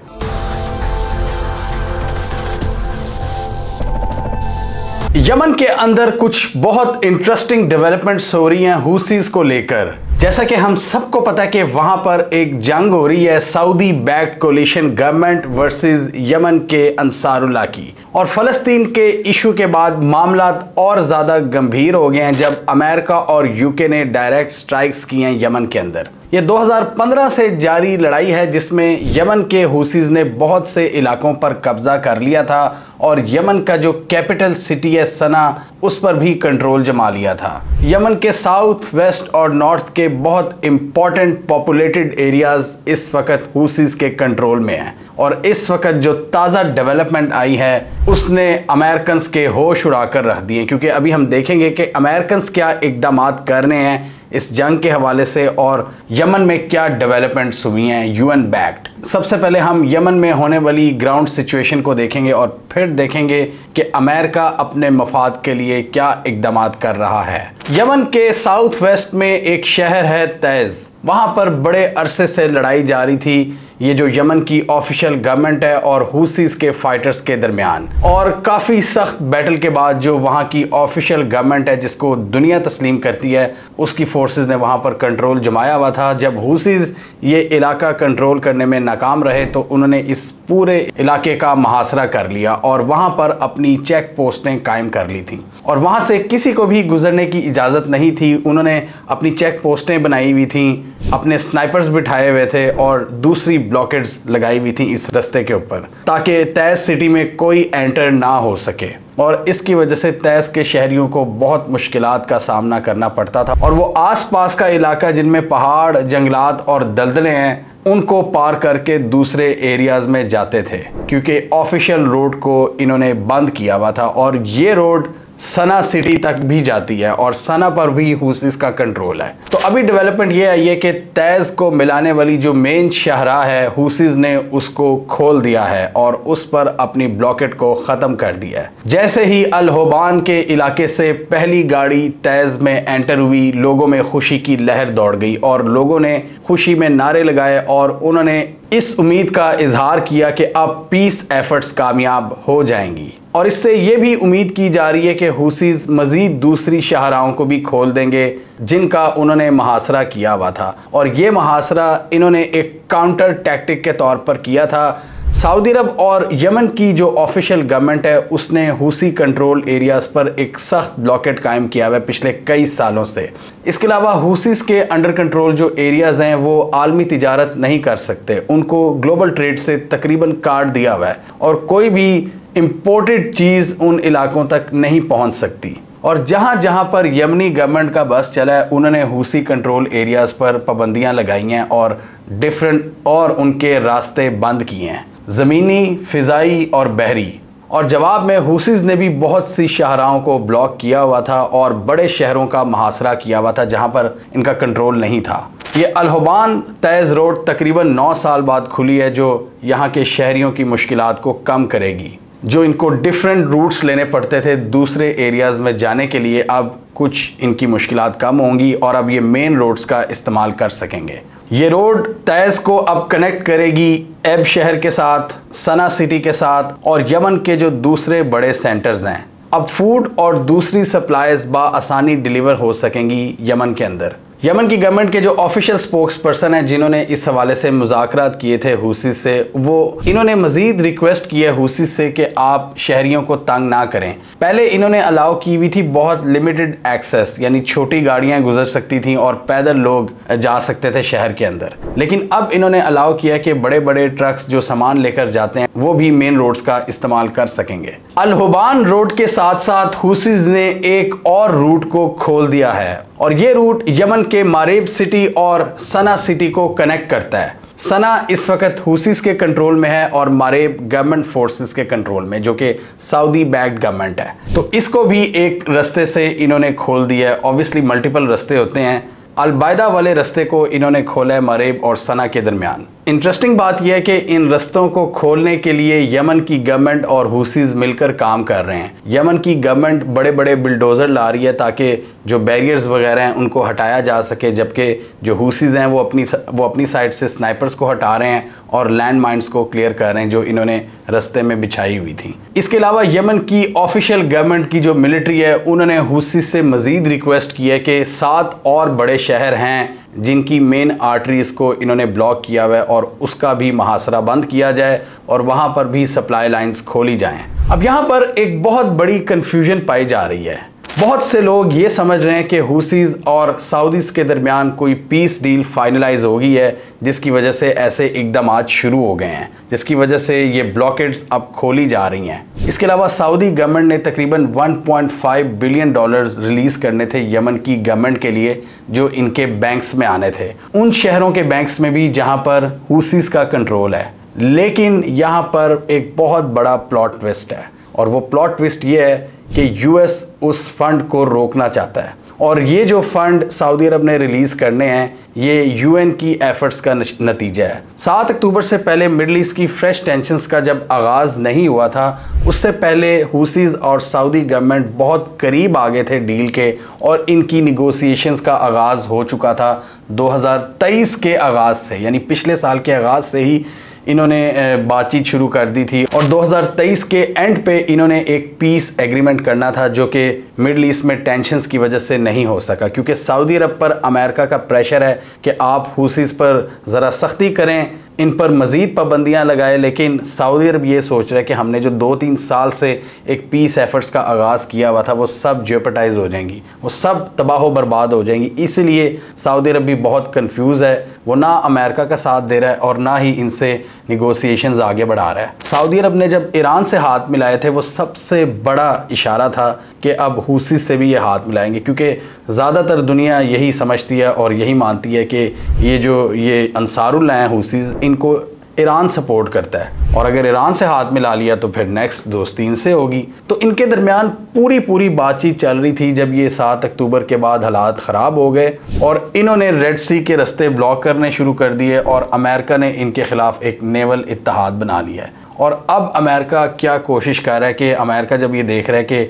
यमन के अंदर कुछ बहुत इंटरेस्टिंग डेवलपमेंट्स हो रही हैं हुसीस को लेकर। जैसा कि हम सबको पता है कि वहां पर एक जंग हो रही है Saudi backed coalition government versus Yemen के अंसारुल्लाह की, और फ़लस्तीन के इशू के बाद मामला और ज़्यादा गंभीर हो गए हैं जब अमेरिका और यूके ने डायरेक्ट स्ट्राइक्स की हैं यमन के अंदर। ये 2015 से जारी लड़ाई है जिसमें यमन के हुसीज ने बहुत से इलाकों पर कब्जा कर लिया था और यमन का जो कैपिटल सिटी है सना, उस पर भी कंट्रोल जमा लिया था। यमन के साउथ, वेस्ट और नॉर्थ के बहुत इंपॉर्टेंट पॉपुलेटेड एरियाज इस वक्त हुसीज के कंट्रोल में हैं और इस वक्त जो ताज़ा डेवलपमेंट आई है उसने अमेरिकन के होश उड़ाकर रख दिए, क्योंकि अभी हम देखेंगे कि अमेरिकन क्या इकदाम कर रहे हैं इस जंग के हवाले से और यमन में क्या डेवलपमेंट्स हुई हैं यूएन बैक्ड। सबसे पहले हम यमन में होने वाली ग्राउंड सिचुएशन को देखेंगे और फिर देखेंगे कि अमेरिका अपने मफाद के लिए क्या इकदाम कर रहा है। यमन के साउथ वेस्ट में एक शहर है तैज़, वहाँ पर बड़े अरसे से लड़ाई जारी थी। ये जो यमन की ऑफिशियल गवर्नमेंट है और हुसीज के फाइटर्स के दरमियान, और काफ़ी सख्त बैटल के बाद जो वहाँ की ऑफिशियल गवर्नमेंट है जिसको दुनिया तस्लीम करती है, उसकी फोर्सेस ने वहाँ पर कंट्रोल जमाया हुआ था। जब हुसीज ये इलाका कंट्रोल करने में नाकाम रहे तो उन्होंने इस पूरे इलाके का मुहासरा कर लिया और वहाँ पर अपनी चेक पोस्टें कायम कर ली थी और वहाँ से किसी को भी गुजरने की इजाज़त नहीं थी। उन्होंने अपनी चेक पोस्टें बनाई हुई थी, अपने स्नाइपर्स बिठाए हुए थे और दूसरी ब्लॉकेड्स लगाई हुई थी इस रास्ते के ऊपर, ताकि तैज़ सिटी में कोई एंटर ना हो सके। और इसकी वजह से तैज़ के शहरियों को बहुत मुश्किलात का सामना करना पड़ता था और वो आसपास का इलाका जिनमें पहाड़, जंगलात और दलदलें हैं, उनको पार करके दूसरे एरियाज में जाते थे, क्योंकि ऑफिशियल रोड को इन्होंने बंद किया हुआ था और ये रोड सना सिटी तक भी जाती है और सना पर भी हुसीज का कंट्रोल है। तो अभी डेवलपमेंट ये आई है कि तैज़ को मिलाने वाली जो मेन शाहराह है, हुसीज ने उसको खोल दिया है और उस पर अपनी ब्लॉकेट को ख़त्म कर दिया है। जैसे ही अल होबान के इलाके से पहली गाड़ी तैज़ में एंटर हुई, लोगों में खुशी की लहर दौड़ गई और लोगों ने खुशी में नारे लगाए और उन्होंने इस उम्मीद का इजहार किया कि अब पीस एफर्ट्स कामयाब हो जाएंगी। और इससे ये भी उम्मीद की जा रही है कि हुसीज मज़ीद दूसरी शाहराहों को भी खोल देंगे जिनका उन्होंने मुहासरा किया हुआ था, और ये मुहासरा इन्होंने एक काउंटर टैक्टिक के तौर पर किया था। सऊदी अरब और यमन की जो ऑफिशियल गवर्नमेंट है उसने हुसी कंट्रोल एरियाज़ पर एक सख्त ब्लॉकेट कायम किया हुआ है पिछले कई सालों से। इसके अलावा हुसीज के अंडर कंट्रोल जो एरियाज़ हैं वो आलमी तिजारत नहीं कर सकते, उनको ग्लोबल ट्रेड से तकरीबन काट दिया हुआ है और कोई भी इम्पोर्टेड चीज़ उन इलाकों तक नहीं पहुंच सकती। और जहां जहां पर यमनी गवर्नमेंट का बस चला है उन्होंने हुसी कंट्रोल एरियाज़ पर पाबंदियां लगाई हैं और उनके रास्ते बंद किए हैं, ज़मीनी, फ़िज़ाई और बहरी। और जवाब में हुसीज ने भी बहुत सी शाहराहों को ब्लॉक किया हुआ था और बड़े शहरों का मुहासरा किया हुआ था जहां पर इनका कंट्रोल नहीं था। ये अल होबान तैज़ रोड तकरीबन 9 साल बाद खुली है, जो यहाँ के शहरियों की मुश्किलात को कम करेगी। जो इनको डिफरेंट रूट्स लेने पड़ते थे दूसरे एरियाज़ में जाने के लिए, अब कुछ इनकी मुश्किलात कम होंगी और अब ये मेन रोड्स का इस्तेमाल कर सकेंगे। ये रोड तैज़ को अब कनेक्ट करेगी एब शहर के साथ, सना सिटी के साथ और यमन के जो दूसरे बड़े सेंटर्स हैं। अब फूड और दूसरी सप्लाईज बाआसानी डिलीवर हो सकेंगी यमन के अंदर। यमन की गवर्नमेंट के जो ऑफिशियल स्पोक्स पर्सन हैं जिन्होंने इस हवाले से मुज़ाकरात किए थे हुसी से, वो इन्होंने मज़ीद रिक्वेस्ट की है हुसी से कि आप शहरियों को तंग ना करें। पहले इन्होंने अलाउ की हुई थी बहुत लिमिटेड एक्सेस, यानी छोटी गाड़ियां गुजर सकती थीं और पैदल लोग जा सकते थे शहर के अंदर, लेकिन अब इन्होंने अलाउ किया कि बड़े बड़े ट्रक्स जो सामान लेकर जाते हैं वो भी मेन रोड्स का इस्तेमाल कर सकेंगे। अल होबान रोड के साथ साथ हुसीज ने एक और रूट को खोल दिया है और ये रूट यमन के मारेब सिटी और सना सिटी को कनेक्ट करता है। सना इस वक्त हुसीज के कंट्रोल में है और मारेब गवर्नमेंट फोर्सेस के कंट्रोल में, जो कि सऊदी बैक्ड गवर्नमेंट है। तो इसको भी एक रास्ते से इन्होंने खोल दिया है। ऑब्वियसली मल्टीपल रास्ते होते हैं, अलबायदा वाले रास्ते को इन्होंने खोला है मारेब और सना के दरमियान। इंटरेस्टिंग बात यह है कि इन रास्तों को खोलने के लिए यमन की गवर्नमेंट और हुसीज मिलकर काम कर रहे हैं। यमन की गवर्नमेंट बड़े बड़े बिल्डोज़र ला रही है ताकि जो बैरियर्स वगैरह हैं उनको हटाया जा सके, जबकि जो हुसीज हैं वो अपनी साइड से स्नाइपर्स को हटा रहे हैं और लैंड माइन्स को क्लियर कर रहे हैं जो इन्होंने रास्ते में बिछाई हुई थी। इसके अलावा यमन की ऑफिशियल गवर्नमेंट की जो मिलिट्री है उन्होंने हुसीज से मज़ीद रिक्वेस्ट की है कि 7 और बड़े शहर हैं जिनकी मेन आर्टरीज को इन्होंने ब्लॉक किया हुआ है और उसका भी मुहासरा बंद किया जाए और वहाँ पर भी सप्लाई लाइंस खोली जाएं। अब यहाँ पर एक बहुत बड़ी कन्फ्यूजन पाई जा रही है। बहुत से लोग ये समझ रहे हैं कि हुसीज और सऊदीज के दरमियान कोई पीस डील फाइनलाइज हो गई है, जिसकी वजह से ऐसे इकदाम शुरू हो गए हैं, जिसकी वजह से ये ब्लॉकेड्स अब खोली जा रही हैं। इसके अलावा सऊदी गवर्नमेंट ने तकरीबन 1.5 बिलियन डॉलर्स रिलीज करने थे यमन की गवर्नमेंट के लिए, जो इनके बैंक्स में आने थे, उन शहरों के बैंक्स में भी जहां पर हुसीज का कंट्रोल है। लेकिन यहां पर एक बहुत बड़ा प्लॉट ट्विस्ट है, और वो प्लॉट ट्विस्ट ये है कि यूएस उस फंड को रोकना चाहता है, और ये जो फंड सऊदी अरब ने रिलीज करने हैं ये यूएन की एफर्ट्स का नतीजा है। 7 अक्टूबर से पहले मिडल ईस्ट की फ्रेश टेंशंस का जब आगाज़ नहीं हुआ था, उससे पहले हुसीज और सऊदी गवर्नमेंट बहुत करीब आ गए थे डील के, और इनकी निगोसिएशंस का आगाज़ हो चुका था 2023 के आगाज़ से, यानी पिछले साल के आगाज़ से ही इन्होंने बातचीत शुरू कर दी थी, और 2023 के एंड पे इन्होंने एक पीस एग्रीमेंट करना था, जो कि मिडल ईस्ट में टेंशन्स की वजह से नहीं हो सका, क्योंकि सऊदी अरब पर अमेरिका का प्रेशर है कि आप हुसीज पर ज़रा सख्ती करें, इन पर मज़ीद पाबंदियाँ लगाए। लेकिन सऊदी अरब ये सोच रहा है कि हमने जो 2-3 साल से एक पीस एफर्ट्स का आगाज़ किया हुआ था वो सब जेपटाइज हो जाएंगी, वो सब तबाह बर्बाद हो जाएंगी। इसलिए सऊदी अरब भी बहुत कंफ्यूज है, वो ना अमेरिका का साथ दे रहा है और ना ही इनसे निगोसिएशंस आगे बढ़ा रहा है। सऊदी अरब ने जब ईरान से हाथ मिलाए थे वो सबसे बड़ा इशारा था कि अब हुसी से भी ये हाथ मिलाएंगे, क्योंकि ज़्यादातर दुनिया यही समझती है और यही मानती है कि ये अंसारुल्लाह हैं हुसीज़, इनको ईरान सपोर्ट करता है, और अगर ईरान से हाथ मिला लिया तो फिर नेक्स्ट दोस्ती इनसे होगी। तो इनके दरमियान पूरी बातचीत चल रही थी, जब ये 7 अक्टूबर के बाद हालात ख़राब हो गए और इन्होंने रेड सी के रास्ते ब्लॉक करने शुरू कर दिए, और अमेरिका ने इनके ख़िलाफ़ एक नेवल इत्तेहाद बना लिया है। और अब अमेरिका क्या कोशिश कर रहा है कि अमेरिका जब ये देख रहा है कि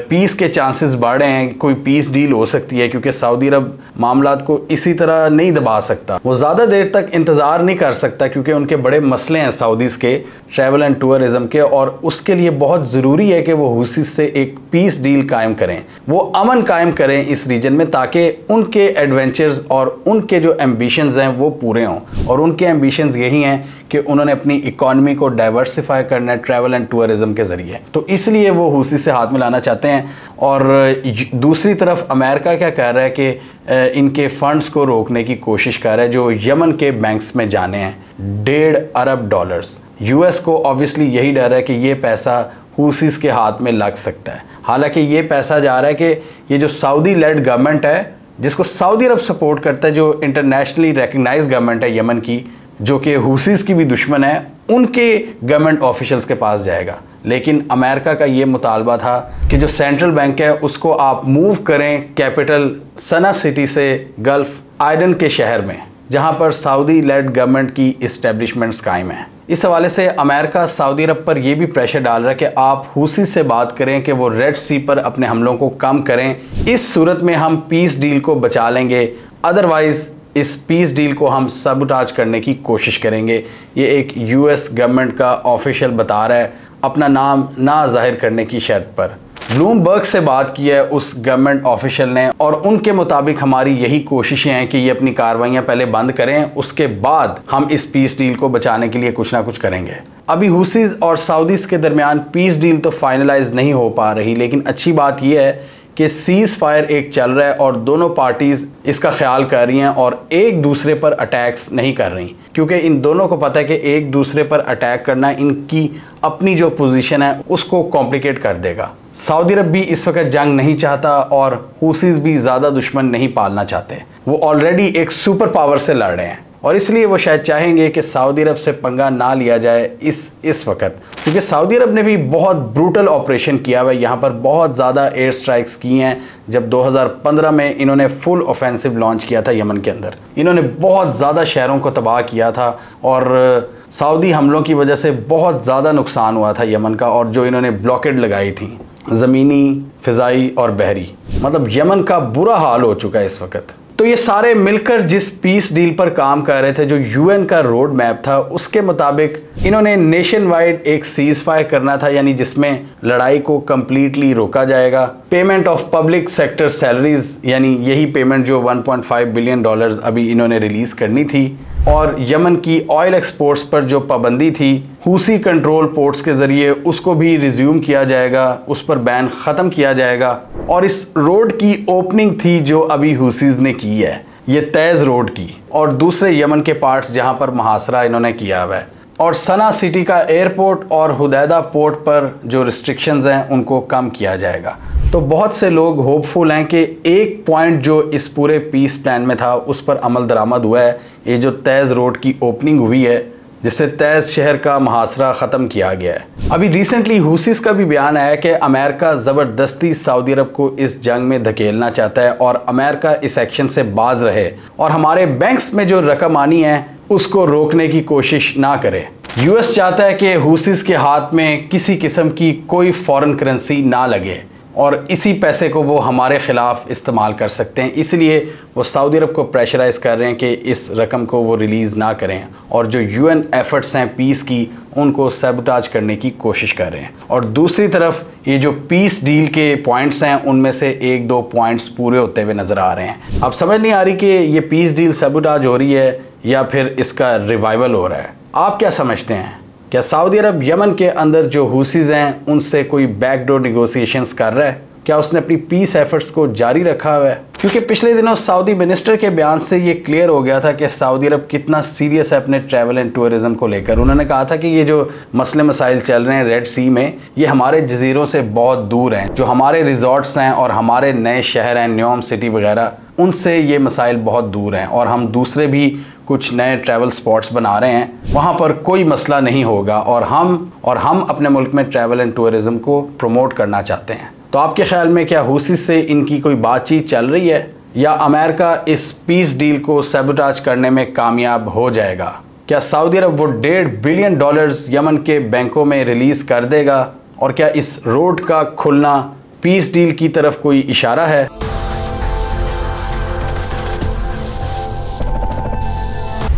पीस के चांसेस बढ़ रहे हैं, कोई पीस डील हो सकती है, क्योंकि सऊदी अरब मामलात को इसी तरह नहीं दबा सकता, वो ज़्यादा देर तक इंतज़ार नहीं कर सकता, क्योंकि उनके बड़े मसले हैं सऊदीज़ के ट्रैवल एंड टूरिज़म के, और उसके लिए बहुत ज़रूरी है कि वो हुसी से एक पीस डील कायम करें, वो अमन कायम करें इस रीजन में, ताकि उनके एडवेंचर्स और उनके जो एम्बिशंस हैं वो पूरे हों। और उनके एम्बिशंस यही हैं कि उन्होंने अपनी इकॉनमी को डाइवर्सिफाई करना है ट्रैवल एंड टूरिज़म के ज़रिए, तो इसलिए वो हुसी से हाथ मिलाना चाहते हैं। और दूसरी तरफ अमेरिका क्या कह रहा है कि इनके फंड्स को रोकने की कोशिश कर रहा है जो यमन के बैंक्स में जाने हैं, $1.5 अरब। यूएस को ऑब्वियसली यही डर है कि ये पैसा हुसीज के हाथ में लग सकता है। हालांकि ये पैसा जा रहा है कि ये जो सऊदी लेड गवर्नमेंट है, जिसको सऊदी अरब सपोर्ट करता है, जो इंटरनेशनली रिकग्नाइज गवर्नमेंट है यमन की, जो कि हुसीज की भी दुश्मन है, उनके गवर्नमेंट ऑफिशियल्स के पास जाएगा। लेकिन अमेरिका का ये मुतालबा था कि जो सेंट्रल बैंक है उसको आप मूव करें कैपिटल सना सिटी से गल्फ आइडन के शहर में, जहां पर सऊदी लेड गवर्नमेंट की इस्टेब्लिशमेंट्स कायम है। इस हवाले से अमेरिका सऊदी अरब पर यह भी प्रेशर डाल रहा है कि आप हुसी से बात करें कि वो रेड सी पर अपने हमलों को कम करें, इस सूरत में हम पीस डील को बचा लेंगे, अदरवाइज इस पीस डील को हम सबटाज करने की कोशिश करेंगे। ये एक यूएस गवर्नमेंट का ऑफिशियल बता रहा है, अपना नाम ना जाहिर करने की शर्त पर। ब्लूमबर्ग से बात की है उस गवर्नमेंट ऑफिशियल ने, और उनके मुताबिक हमारी यही कोशिशें हैं कि ये अपनी कार्रवाइयां पहले बंद करें, उसके बाद हम इस पीस डील को बचाने के लिए कुछ ना कुछ करेंगे। अभी हुसीज और सऊदीज के दरमियान पीस डील तो फाइनलाइज नहीं हो पा रही, लेकिन अच्छी बात यह है कि सीज फायर एक चल रहा है और दोनों पार्टीज इसका ख्याल कर रही हैं और एक दूसरे पर अटैक्स नहीं कर रही, क्योंकि इन दोनों को पता है कि एक दूसरे पर अटैक करना इनकी अपनी जो पोजीशन है उसको कॉम्प्लिकेट कर देगा। सऊदी अरब भी इस वक्त जंग नहीं चाहता और हुसीज भी ज़्यादा दुश्मन नहीं पालना चाहते, वो ऑलरेडी एक सुपर पावर से लड़ रहे हैं, और इसलिए वो शायद चाहेंगे कि सऊदी अरब से पंगा ना लिया जाए इस वक्त, क्योंकि सऊदी अरब ने भी बहुत ब्रूटल ऑपरेशन किया हुआ है, यहाँ पर बहुत ज़्यादा एयर स्ट्राइक्स की हैं। जब 2015 में इन्होंने फुल ऑफेंसिव लॉन्च किया था यमन के अंदर, इन्होंने बहुत ज़्यादा शहरों को तबाह किया था, और सऊदी हमलों की वजह से बहुत ज़्यादा नुकसान हुआ था यमन का, और जो इन्होंने ब्लॉकेड लगाई थी ज़मीनी, फ़िज़ाई और बहरी, मतलब यमन का बुरा हाल हो चुका है इस वक्त। तो ये सारे मिलकर जिस पीस डील पर काम कर रहे थे, जो यूएन का रोड मैप था, उसके मुताबिक इन्होंने नेशन वाइड एक सीज फायर करना था, यानी जिसमें लड़ाई को कंप्लीटली रोका जाएगा। Payment of public sector salaries, यानी यही पेमेंट जो $1.5 बिलियन अभी इन्होंने रिलीज करनी थी, और यमन की ऑयल एक्सपोर्ट्स पर जो पाबंदी थी हूसी कंट्रोल पोर्ट्स के ज़रिए उसको भी रिज्यूम किया जाएगा, उस पर बैन ख़त्म किया जाएगा। और इस रोड की ओपनिंग थी जो अभी हूसीज़ ने की है, ये तैज़ रोड की, और दूसरे यमन के पार्ट्स जहाँ पर मुहासरा इन्होंने किया हुआ है। और सना सिटी का एयरपोर्ट और हुदैदा पोर्ट पर जो रिस्ट्रिक्शंस हैं उनको कम किया जाएगा। तो बहुत से लोग होपफुल हैं कि एक पॉइंट जो इस पूरे पीस प्लान में था उस पर अमल दरामद हुआ है। ये जो तैज़ रोड की ओपनिंग हुई है जिससे तैज़ शहर का मुहासरा ख़त्म किया गया है। अभी रिसेंटली हूसीस का भी बयान आया कि अमेरिका ज़बरदस्ती सऊदी अरब को इस जंग में धकेलना चाहता है और अमेरिका इस एक्शन से बाज रहे और हमारे बैंक्स में जो रकम आनी है उसको रोकने की कोशिश ना करे। यूएस चाहता है कि हूसीस के हाथ में किसी किस्म की कोई फॉरेन करेंसी ना लगे और इसी पैसे को वो हमारे ख़िलाफ़ इस्तेमाल कर सकते हैं, इसलिए वो सऊदी अरब को प्रेशराइज़ कर रहे हैं कि इस रकम को वो रिलीज़ ना करें और जो यूएन एफ़र्ट्स हैं पीस की उनको सैबोटाज करने की कोशिश कर रहे हैं। और दूसरी तरफ ये जो पीस डील के पॉइंट्स हैं उनमें से 1-2 पॉइंट्स पूरे होते हुए नज़र आ रहे हैं। अब समझ नहीं आ रही कि ये पीस डील सैबोटाज हो रही है या फिर इसका रिवाइवल हो रहा है। आप क्या समझते हैं? क्या सऊदी अरब यमन के अंदर जो हूसीज़ हैं उनसे कोई बैकडोर निगोशिएशंस कर रहा है? क्या उसने अपनी पीस एफर्ट्स को जारी रखा हुआ है? क्योंकि पिछले दिनों सऊदी मिनिस्टर के बयान से ये क्लियर हो गया था कि सऊदी अरब कितना सीरियस है अपने ट्रैवल एंड टूरिज़्म को लेकर। उन्होंने कहा था कि ये जो मसले मसाइल चल रहे हैं रेड सी में, ये हमारे जजीरों से बहुत दूर हैं। जो हमारे रिजॉर्ट्स हैं और हमारे नए शहर हैं न्योम सिटी वगैरह, उनसे ये मसाइल बहुत दूर हैं और हम दूसरे भी कुछ नए ट्रैवल स्पॉट्स बना रहे हैं, वहाँ पर कोई मसला नहीं होगा और हम अपने मुल्क में ट्रैवल एंड टूरिज़्म को प्रमोट करना चाहते हैं। तो आपके ख्याल में क्या हूसीस से इनकी कोई बातचीत चल रही है या अमेरिका इस पीस डील को सैबोटाज करने में कामयाब हो जाएगा? क्या सऊदी अरब वो $1.5 बिलियन यमन के बैंकों में रिलीज़ कर देगा? और क्या इस रोड का खुलना पीस डील की तरफ कोई इशारा है?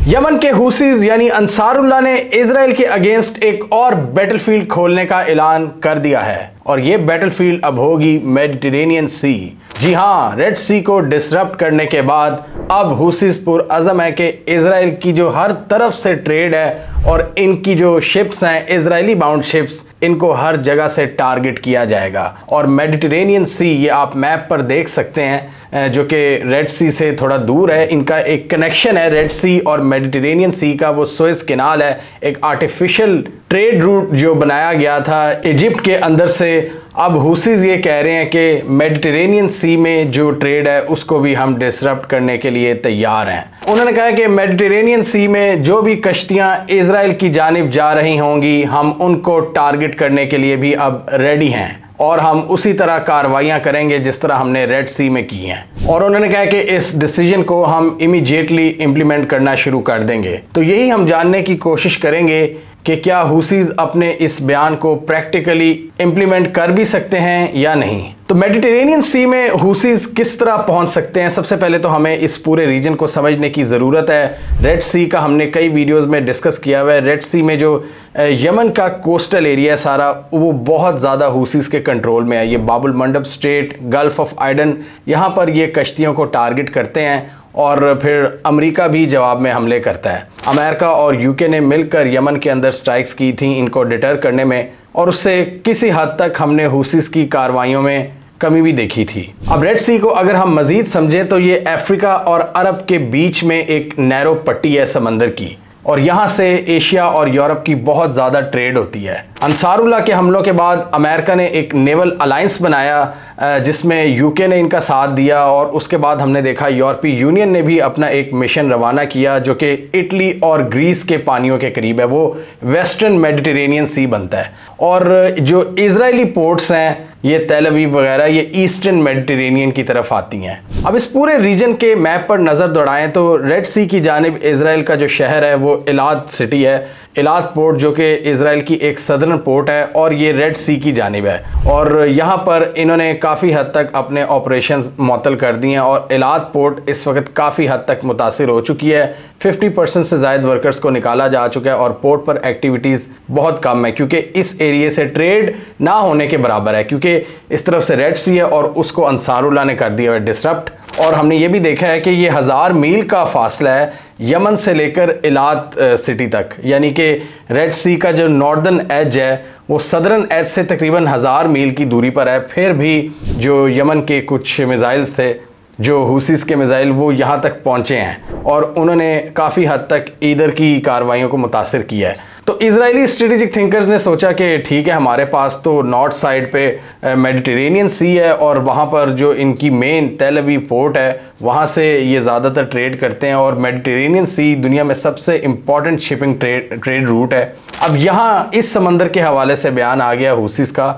यमन के हूसीज यानी अंसारुल्लाह ने इजराइल के अगेंस्ट एक और बैटलफील्ड खोलने का ऐलान कर दिया है और ये बैटलफील्ड अब होगी मेडिटेरेनियन सी। जी हाँ, रेड सी को डिसरप्ट करने के बाद अब हूसीज पुरअज़म है कि इजराइल की जो हर तरफ से ट्रेड है और इनकी जो शिप्स हैं इजरायली बाउंड शिप्स, इनको हर जगह से टारगेट किया जाएगा। और मेडिटेरेनियन सी ये आप मैप पर देख सकते हैं जो कि रेड सी से थोड़ा दूर है। इनका एक कनेक्शन है रेड सी और मेडिटेरेनियन सी का, वो सुएज कैनाल है, एक आर्टिफिशियल ट्रेड रूट जो बनाया गया था इजिप्ट के अंदर से। अब हूसीज ये कह रहे हैं कि मेडिटेरेनियन सी में जो ट्रेड है उसको भी हम डिसरप्ट करने के लिए तैयार हैं। उन्होंने कहा कि मेडिटेरेनियन सी में जो भी कश्तियां इजराइल की जानिब जा रही होंगी हम उनको टारगेट करने के लिए भी अब रेडी हैं और हम उसी तरह कार्रवाइयां करेंगे जिस तरह हमने रेड सी में की हैं। और उन्होंने कहा कि इस डिसीजन को हम इमीडिएटली इम्प्लीमेंट करना शुरू कर देंगे। तो यही हम जानने की कोशिश करेंगे कि क्या हूसीज अपने इस बयान को प्रैक्टिकली इम्प्लीमेंट कर भी सकते हैं या नहीं। तो मेडिटेरेनियन सी में हूसीज किस तरह पहुंच सकते हैं, सबसे पहले तो हमें इस पूरे रीजन को समझने की ज़रूरत है। रेड सी का हमने कई वीडियोस में डिस्कस किया हुआ है। रेड सी में जो यमन का कोस्टल एरिया है सारा, वो बहुत ज़्यादा हूसीज के कंट्रोल में है। ये बाबुल मंडब स्ट्रेट, गल्फ ऑफ आइडन, यहाँ पर ये कश्तियों को टारगेट करते हैं और फिर अमेरिका भी जवाब में हमले करता है। अमेरिका और यूके ने मिलकर यमन के अंदर स्ट्राइक्स की थी इनको डिटर करने में और उससे किसी हद तक हमने हूसीज की कार्रवाइयों में कमी भी देखी थी। अब रेड सी को अगर हम मजीद समझें तो ये अफ्रीका और अरब के बीच में एक नैरो पट्टी है समंदर की और यहाँ से एशिया और यूरोप की बहुत ज़्यादा ट्रेड होती है। अंसारुल्लाह के हमलों के बाद अमेरिका ने एक नेवल अलायंस बनाया जिसमें यूके ने इनका साथ दिया और उसके बाद हमने देखा यूरोपीय यूनियन ने भी अपना एक मिशन रवाना किया जो कि इटली और ग्रीस के पानियों के करीब है, वो वेस्टर्न मेडिटेरेनियन सी बनता है। और जो इजरायली पोर्ट्स हैं ये तेल अवीव वगैरह, ये ईस्टर्न मेडिटेरेनियन की तरफ आती हैं। अब इस पूरे रीजन के मैप पर नज़र दौड़ाएं तो रेड सी की जानिब इजराइल का जो शहर है वो इलाद सिटी है, इलाद पोर्ट जो कि इजराइल की एक सदर्न पोर्ट है और ये रेड सी की जानिब है। और यहाँ पर इन्होंने काफ़ी हद तक अपने ऑपरेशंस मुअत्तल कर दिए हैं और इलाद पोर्ट इस वक्त काफ़ी हद तक मुतासिर हो चुकी है। 50% से ज़ायद वर्कर्स को निकाला जा चुका है और पोर्ट पर एक्टिविटीज़ बहुत कम है क्योंकि इस एरिए से ट्रेड ना होने के बराबर है, क्योंकि इस तरफ से रेड सी है और उसको अंसारुल्लाह ने कर दिया है डिसरप्ट। और हमने ये भी देखा है कि ये 1000 मील का फासला है यमन से लेकर इलात सिटी तक, यानी कि रेड सी का जो नॉर्दर्न एज है वो सदर्न एज से तकरीबन 1000 मील की दूरी पर है। फिर भी जो यमन के कुछ मिसाइल्स थे, जो हुसीस के मिसाइल, वो यहाँ तक पहुँचे हैं और उन्होंने काफ़ी हद तक इधर की कार्रवाइयों को मुतासिर किया है। तो इजरायली स्ट्रेटेजिक थिंकर्स ने सोचा कि ठीक है, हमारे पास तो नॉर्थ साइड पे मेडिटेरेनियन सी है और वहाँ पर जो इनकी मेन तेल अवीव पोर्ट है वहाँ से ये ज़्यादातर ट्रेड करते हैं और मेडिटेरेनियन सी दुनिया में सबसे इम्पॉर्टेंट शिपिंग ट्रेड रूट है। अब यहाँ इस समंदर के हवाले से बयान आ गया हुसीस का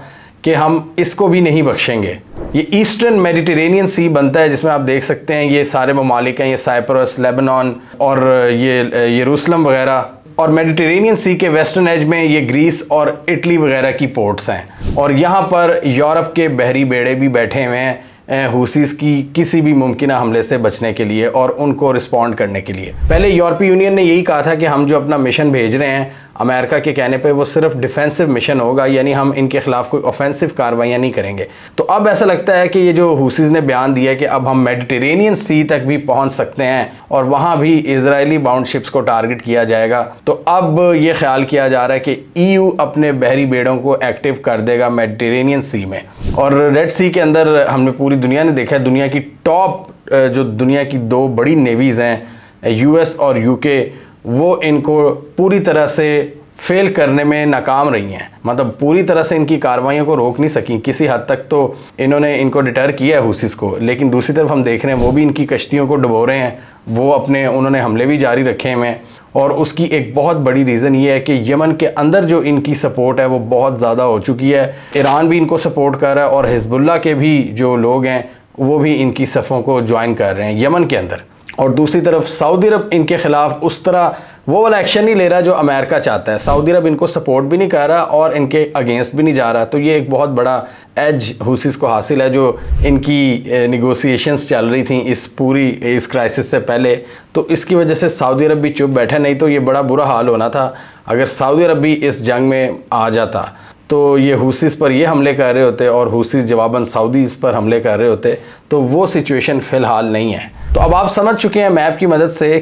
कि हम इसको भी नहीं बख्शेंगे। ये ईस्टर्न मेडिटेरेनियन सी बनता है जिसमें आप देख सकते हैं ये सारे ममालिक हैं, ये साइप्रस, लेबनान और ये यरूशलेम वगैरह, और मेडिटेरेनियन सी के वेस्टर्न एज में ये ग्रीस और इटली वगैरह की पोर्ट्स हैं। और यहाँ पर यूरोप के बहरी बेड़े भी बैठे हुए हैं हुसीस की किसी भी मुमकिन हमले से बचने के लिए और उनको रिस्पॉन्ड करने के लिए। पहले यूरोपीय यूनियन ने यही कहा था कि हम जो अपना मिशन भेज रहे हैं अमेरिका के कहने पे वो सिर्फ डिफेंसिव मिशन होगा, यानी हम इनके खिलाफ कोई ऑफेंसिव कार्रवाइयाँ नहीं करेंगे। तो अब ऐसा लगता है कि ये जो हुसीस ने बयान दिया है कि अब हम मेडिटेरेनियन सी तक भी पहुंच सकते हैं और वहाँ भी इजरायली बाउंड शिप्स को टारगेट किया जाएगा। तो अब ये ख्याल किया जा रहा है कि EU अपने बहरी बेड़ों को एक्टिव कर देगा मेडिटेरेनियन सी में। और रेड सी के अंदर हमने पूरी दुनिया ने देखा है, दुनिया की टॉप जो दुनिया की 2 बड़ी नेवीज़ हैं US और UK, वो इनको पूरी तरह से फेल करने में नाकाम रही हैं। मतलब पूरी तरह से इनकी कार्रवाइयों को रोक नहीं सकी। किसी हद तक तो इन्होंने इनको डिटर किया है हुसीस को, लेकिन दूसरी तरफ हम देख रहे हैं वो भी इनकी कश्तियों को डुबो रहे हैं, वो उन्होंने हमले भी जारी रखे हुए हैं। और उसकी एक बहुत बड़ी रीज़न ये है कि यमन के अंदर जो इनकी सपोर्ट है वो बहुत ज़्यादा हो चुकी है। ईरान भी इनको सपोर्ट कर रहा है और हिजबुल्लाह के भी जो लोग हैं वो भी इनकी सफ़ों को ज्वाइन कर रहे हैं यमन के अंदर। और दूसरी तरफ सऊदी अरब इनके खिलाफ उस तरह वो वाला एक्शन नहीं ले रहा जो अमेरिका चाहता है। सऊदी अरब इनको सपोर्ट भी नहीं कर रहा और इनके अगेंस्ट भी नहीं जा रहा। तो ये एक बहुत बड़ा एज हुसीस को हासिल है जो इनकी निगोसिएशंस चल रही थी इस क्राइसिस से पहले। तो इसकी वजह से सऊदी अरब भी चुप बैठा, नहीं तो ये बड़ा बुरा हाल होना था अगर सऊदी अरब भी इस जंग में आ जाता। तो ये हुसीस पर ये हमले कर रहे होते और हुसीस जवाबन सऊदीज़ पर हमले कर रहे होते, तो वो सिचुएशन फ़िलहाल नहीं है। तो अब आप समझ चुके हैं मैप की मदद से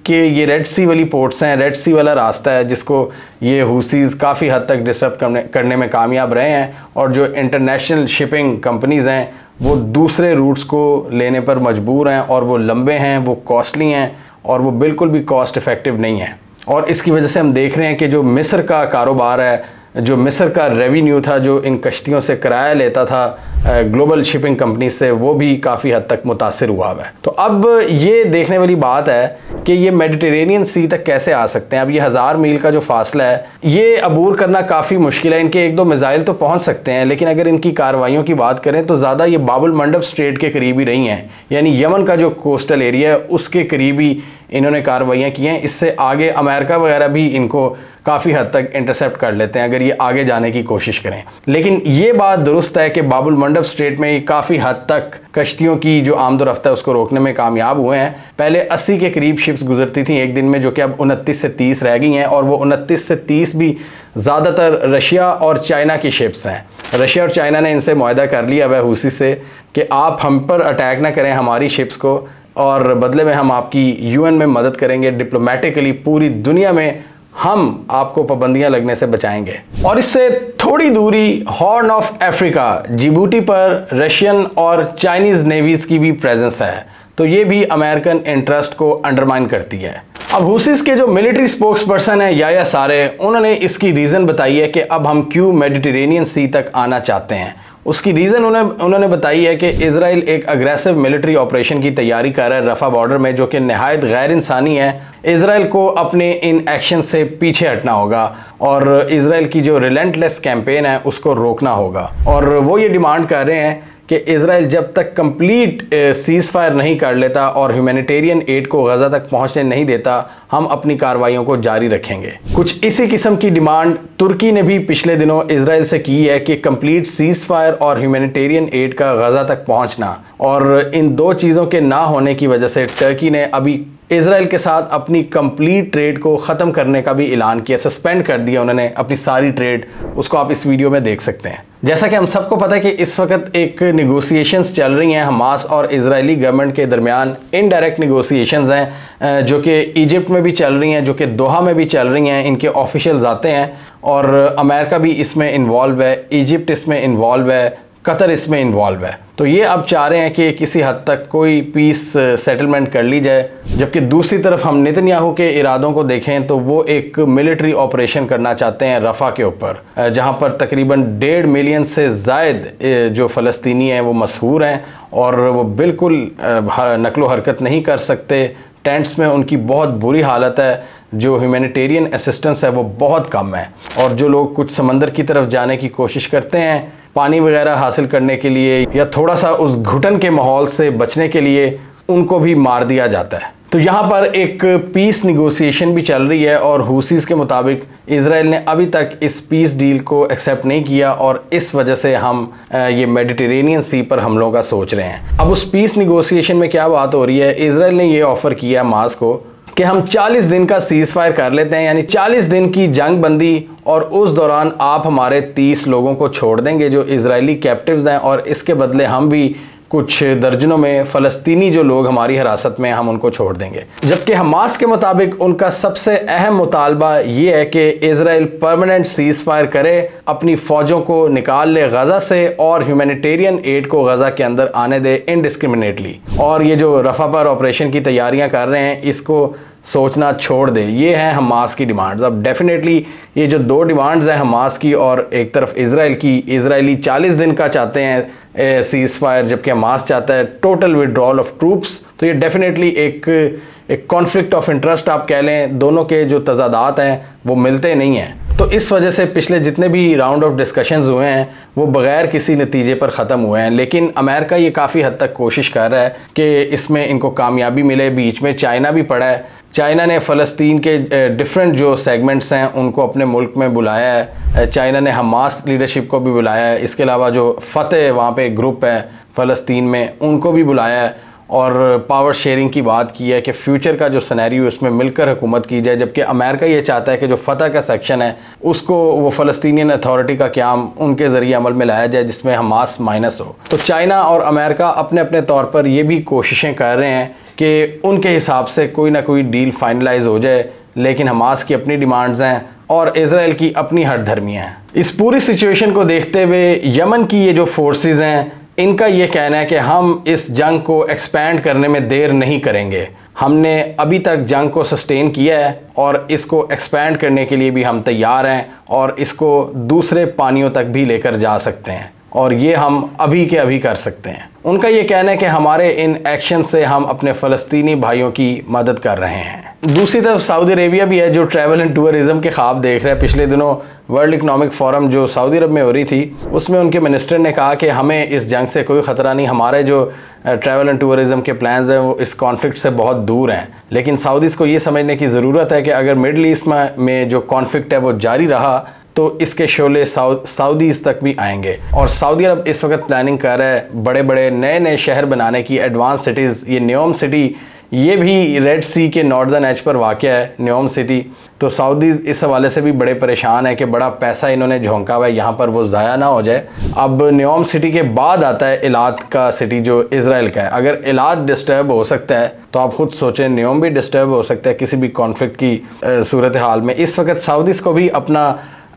कि ये रेड सी वाली पोर्ट्स हैं, रेड सी वाला रास्ता है जिसको ये हुसीस काफ़ी हद तक डिस्टर्ब करने में कामयाब रहे हैं। और जो इंटरनेशनल शिपिंग कंपनीज़ हैं वो दूसरे रूट्स को लेने पर मजबूर हैं और वो लंबे हैं, वो कॉस्टली हैं और वो बिल्कुल भी कॉस्ट इफ़ेक्टिव नहीं है। और इसकी वजह से हम देख रहे हैं कि जो मिस्र का कारोबार है, जो मिस्र का रेवेन्यू था जो इन कश्तियों से किराया लेता था ग्लोबल शिपिंग कंपनी से, वो भी काफ़ी हद तक मुतासिर हुआ है। तो अब ये देखने वाली बात है कि ये मेडिटेरेनियन सी तक कैसे आ सकते हैं। अब ये 1000 मील का जो फासला है ये अबूर करना काफ़ी मुश्किल है। इनके 1-2 मिसाइल तो पहुंच सकते हैं, लेकिन अगर इनकी कार्रवाइयों की बात करें तो ज़्यादा ये बाबुल मंडप स्ट्रेट के करीब ही रही हैं, यानी यमन का जो कोस्टल एरिया है उसके करीब ही इन्होंने कार्रवाइयाँ की हैं। इससे आगे अमेरिका वगैरह भी इनको काफ़ी हद तक इंटरसेप्ट कर लेते हैं अगर ये आगे जाने की कोशिश करें। लेकिन ये बात दुरुस्त है कि बाबुल मंडप स्ट्रेट में काफ़ी हद तक कश्तियों की जो आमदोरफ्त है उसको रोकने में कामयाब हुए हैं। पहले 80 के करीब शिप्स गुजरती थी एक दिन में, जो कि अब 29 से 30 रह गई हैं और वो 29 से 30 भी ज़्यादातर रशिया और चाइना की शिप्स हैं। रशिया और चाइना ने इनसे मुआहदा कर लिया है हुसी से कि आप हम पर अटैक ना करें हमारी शिप्स को, और बदले में हम आपकी UN में मदद करेंगे, डिप्लोमेटिकली पूरी दुनिया में हम आपको पाबंदियां लगने से बचाएंगे। और इससे थोड़ी दूरी हॉर्न ऑफ अफ्रीका जिबूटी पर रशियन और चाइनीज़ नेवीज़ की भी प्रेजेंस है, तो ये भी अमेरिकन इंटरेस्ट को अंडरमाइन करती है। अब हुसीस के जो मिलिट्री स्पोक्स पर्सन है याया सारे, उन्होंने इसकी रीज़न बताई है कि अब हम क्यों मेडिटेरेनियन सी तक आना चाहते हैं। उसकी रीज़न उन्होंने बताई है कि इजराइल एक अग्रेसिव मिलिट्री ऑपरेशन की तैयारी कर रहा है रफ़ा बॉर्डर में, जो कि नहायत गैर इंसानी है। इजराइल को अपने इन एक्शन से पीछे हटना होगा और इजराइल की जो रिलेंटलेस कैंपेन है उसको रोकना होगा। और वो ये डिमांड कर रहे हैं कि इजराइल जब तक कंप्लीट सीज़ फायर नहीं कर लेता और ह्यूमैनिटेरियन एड को गज़ा तक पहुंचने नहीं देता, हम अपनी कार्रवाइयों को जारी रखेंगे। कुछ इसी किस्म की डिमांड तुर्की ने भी पिछले दिनों इजराइल से की है कि कंप्लीट सीज़ फायर और ह्यूमैनिटेरियन एड का गज़ा तक पहुंचना। और इन दो चीज़ों के ना होने की वजह से टर्की ने अभी इजराइल के साथ अपनी कंप्लीट ट्रेड को ख़त्म करने का भी ऐलान किया, सस्पेंड कर दिया उन्होंने अपनी सारी ट्रेड। उसको आप इस वीडियो में देख सकते हैं। जैसा कि हम सबको पता है कि इस वक्त एक निगोसिएशंस चल रही हैं हमास और इजरायली गवर्नमेंट के दरमियान, इनडायरेक्ट निगोसिएशंस हैं जो कि इजिप्ट में भी चल रही हैं, जो कि दोहा में भी चल रही हैं। इनके ऑफिशियल्स आते हैं और अमेरिका भी इसमें इन्वॉल्व है, इजिप्ट इसमें इन्वॉल्व है, कतर इसमें इन्वॉल्व है। तो ये अब चाह रहे हैं कि किसी हद तक कोई पीस सेटलमेंट कर ली जाए, जबकि दूसरी तरफ हम नेतन्याहू के इरादों को देखें तो वो एक मिलिट्री ऑपरेशन करना चाहते हैं रफ़ा के ऊपर, जहां पर तकरीबन 1.5 मिलियन से ज़ायद जो फ़लस्तीनी हैं वो मशहूर हैं और वो बिल्कुल नकलो हरकत नहीं कर सकते। टेंट्स में उनकी बहुत बुरी हालत है, जो ह्यूमैनिटेरियन असिस्टेंस है वो बहुत कम है, और जो लोग कुछ समंदर की तरफ जाने की कोशिश करते हैं पानी वगैरह हासिल करने के लिए या थोड़ा सा उस घुटन के माहौल से बचने के लिए, उनको भी मार दिया जाता है। तो यहाँ पर एक पीस निगोसिएशन भी चल रही है और हुसीस के मुताबिक इजराइल ने अभी तक इस पीस डील को एक्सेप्ट नहीं किया और इस वजह से हम ये मेडिटेरेनियन सी पर हमलों का सोच रहे हैं। अब उस पीस निगोसिएशन में क्या बात हो रही है, इजराइल ने ये ऑफ़र किया हमास को कि हम 40 दिन का सीज़ फायर कर लेते हैं, यानी 40 दिन की जंग बंदी, और उस दौरान आप हमारे 30 लोगों को छोड़ देंगे जो इजरायली कैप्टिव्स हैं, और इसके बदले हम भी कुछ दर्जनों में फ़लस्तीनी जो लोग हमारी हिरासत में हम उनको छोड़ देंगे। जबकि हमास के मुताबिक उनका सबसे अहम मुतालबा ये है कि इजराइल परमानेंट सीज़ फायर करे, अपनी फ़ौजों को निकाल ले गज़ा से और ह्यूमैनिटेरियन एड को गज़ा के अंदर आने दे इनडिस्क्रिमिनेटली, और ये जो रफ़ा पर ऑपरेशन की तैयारियां कर रहे हैं इसको सोचना छोड़ दे। ये हैं हमास की डिमांड्स। अब डेफिनेटली ये जो दो डिमांड्स हैं हमास की और एक तरफ इजराइल की, इजरायली 40 दिन का चाहते हैं सीज़ फायर, जबकि हमास चाहता है टोटल विड्रॉल ऑफ ट्रूप्स। तो ये डेफिनेटली एक कॉन्फ्लिक्ट ऑफ इंटरेस्ट आप कह लें, दोनों के जो तजादात हैं वो मिलते नहीं हैं। तो इस वजह से पिछले जितने भी राउंड ऑफ डिस्कशंस हुए हैं वो बग़ैर किसी नतीजे पर ख़त्म हुए हैं। लेकिन अमेरिका ये काफ़ी हद तक कोशिश कर रहा है कि इसमें इनको कामयाबी मिले। बीच में चाइना भी पड़ा है, चाइना ने फ़लस्तीन के डिफरेंट जो सेगमेंट्स हैं उनको अपने मुल्क में बुलाया है, चाइना ने हमास लीडरशिप को भी बुलाया है, इसके अलावा जो फ़तेह वहाँ पे ग्रुप है फ़लस्तीन में उनको भी बुलाया है, और पावर शेयरिंग की बात की है कि फ्यूचर का जो सिनेरियो उसमें मिलकर हुकूमत की जाए। जबकि अमेरिका ये चाहता है कि जो फ़तह का सेक्शन है उसको वो फ़लस्तीनियन अथॉरिटी का क़याम उनके ज़रिए अमल में लाया जाए जिसमें हमास माइनस हो। तो चाइना और अमेरिका अपने अपने तौर पर ये भी कोशिशें कर रहे हैं कि उनके हिसाब से कोई ना कोई डील फाइनलाइज हो जाए, लेकिन हमास की अपनी डिमांड्स हैं और इजराइल की अपनी हट धर्मियाँ हैं। इस पूरी सिचुएशन को देखते हुए यमन की ये जो फोर्सेस हैं इनका ये कहना है कि हम इस जंग को एक्सपैंड करने में देर नहीं करेंगे। हमने अभी तक जंग को सस्टेन किया है और इसको एक्सपैंड करने के लिए भी हम तैयार हैं और इसको दूसरे पानियों तक भी लेकर जा सकते हैं, और ये हम अभी के अभी कर सकते हैं। उनका ये कहना है कि हमारे इन एक्शन से हम अपने फ़लस्तीनी भाइयों की मदद कर रहे हैं। दूसरी तरफ सऊदी अरेबिया भी है जो ट्रैवल एंड टूरिज़म के ख्वाब देख रहा है। पिछले दिनों वर्ल्ड इकनॉमिक फोरम जो सऊदी अरब में हो रही थी उसमें उनके मिनिस्टर ने कहा कि हमें इस जंग से कोई ख़तरा नहीं, हमारे जो ट्रैवल एंड टूरिज़म के प्लान्स हैं वो इस कॉन्फ्लिक्ट से बहुत दूर हैं। लेकिन सऊदीज़ को ये समझने की ज़रूरत है कि अगर मिडल ईस्ट में जो कॉन्फ्लिक्ट है वो जारी रहा तो इसके शोले सऊदीज़ तक भी आएंगे। और सऊदी अरब इस वक्त प्लानिंग कर रहा है बड़े बड़े नए नए शहर बनाने की, एडवांस सिटीज़। ये न्योम सिटी ये भी रेड सी के नॉर्दर्न एज पर वाक़या है, न्योम सिटी। तो सऊदीज़ इस हवाले से भी बड़े परेशान है कि बड़ा पैसा इन्होंने झोंका हुआ है यहाँ पर, वो ज़ाया ना हो जाए। अब न्योम सिटी के बाद आता है इलाद का सिटी जो इजराइल का है। अगर इलाद डिस्टर्ब हो सकता है तो आप ख़ुद सोचें न्योम भी डिस्टर्ब हो सकता है किसी भी कॉन्फ्लिक्ट की सूरत हाल में। इस वक्त सऊदीज़ को भी अपना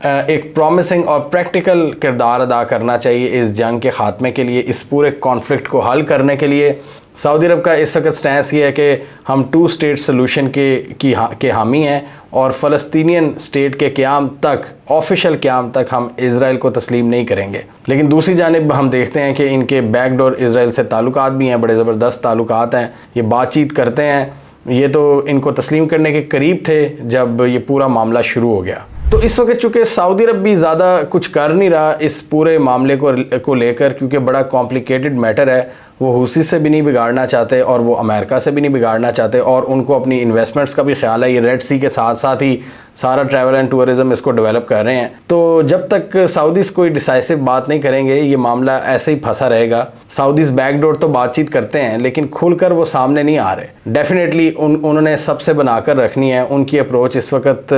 एक प्रॉमिसिंग और प्रैक्टिकल किरदार अदा करना चाहिए इस जंग के ख़ात्मे के लिए, इस पूरे कॉन्फ्लिक्ट को हल करने के लिए। सऊदी अरब का इस वक्त स्टैंस ये है कि हम 2 स्टेट सलूशन के हामी हैं और फ़लस्तीनियन स्टेट के क़याम तक, ऑफिशियल क़याम तक हम इजराइल को तस्लीम नहीं करेंगे। लेकिन दूसरी जानिब हम देखते हैं कि इनके बैकडोर इजराइल से ताल्लुकात भी हैं, बड़े ज़बरदस्त ताल्लुकात हैं, ये बातचीत करते हैं। ये तो इनको तस्लीम करने के करीब थे जब ये पूरा मामला शुरू हो गया। तो इस वक्त चूँकि सऊदी अरब भी ज़्यादा कुछ कर नहीं रहा इस पूरे मामले को लेकर, क्योंकि बड़ा कॉम्प्लिकेटेड मैटर है, वो हुसी से भी नहीं बिगाड़ना चाहते और वो अमेरिका से भी नहीं बिगाड़ना चाहते, और उनको अपनी इन्वेस्टमेंट्स का भी ख्याल है। ये रेड सी के साथ साथ ही सारा ट्रैवल एंड टूरिज़म इसको डेवलप कर रहे हैं। तो जब तक सऊदीज़ कोई डिसाइसिव बात नहीं करेंगे ये मामला ऐसे ही फंसा रहेगा। सऊदीज़ बैकडोर तो बातचीत करते हैं लेकिन खुलकर वो सामने नहीं आ रहे। डेफिनेटली उन्होंने सबसे बनाकर रखनी है। उनकी अप्रोच इस वक्त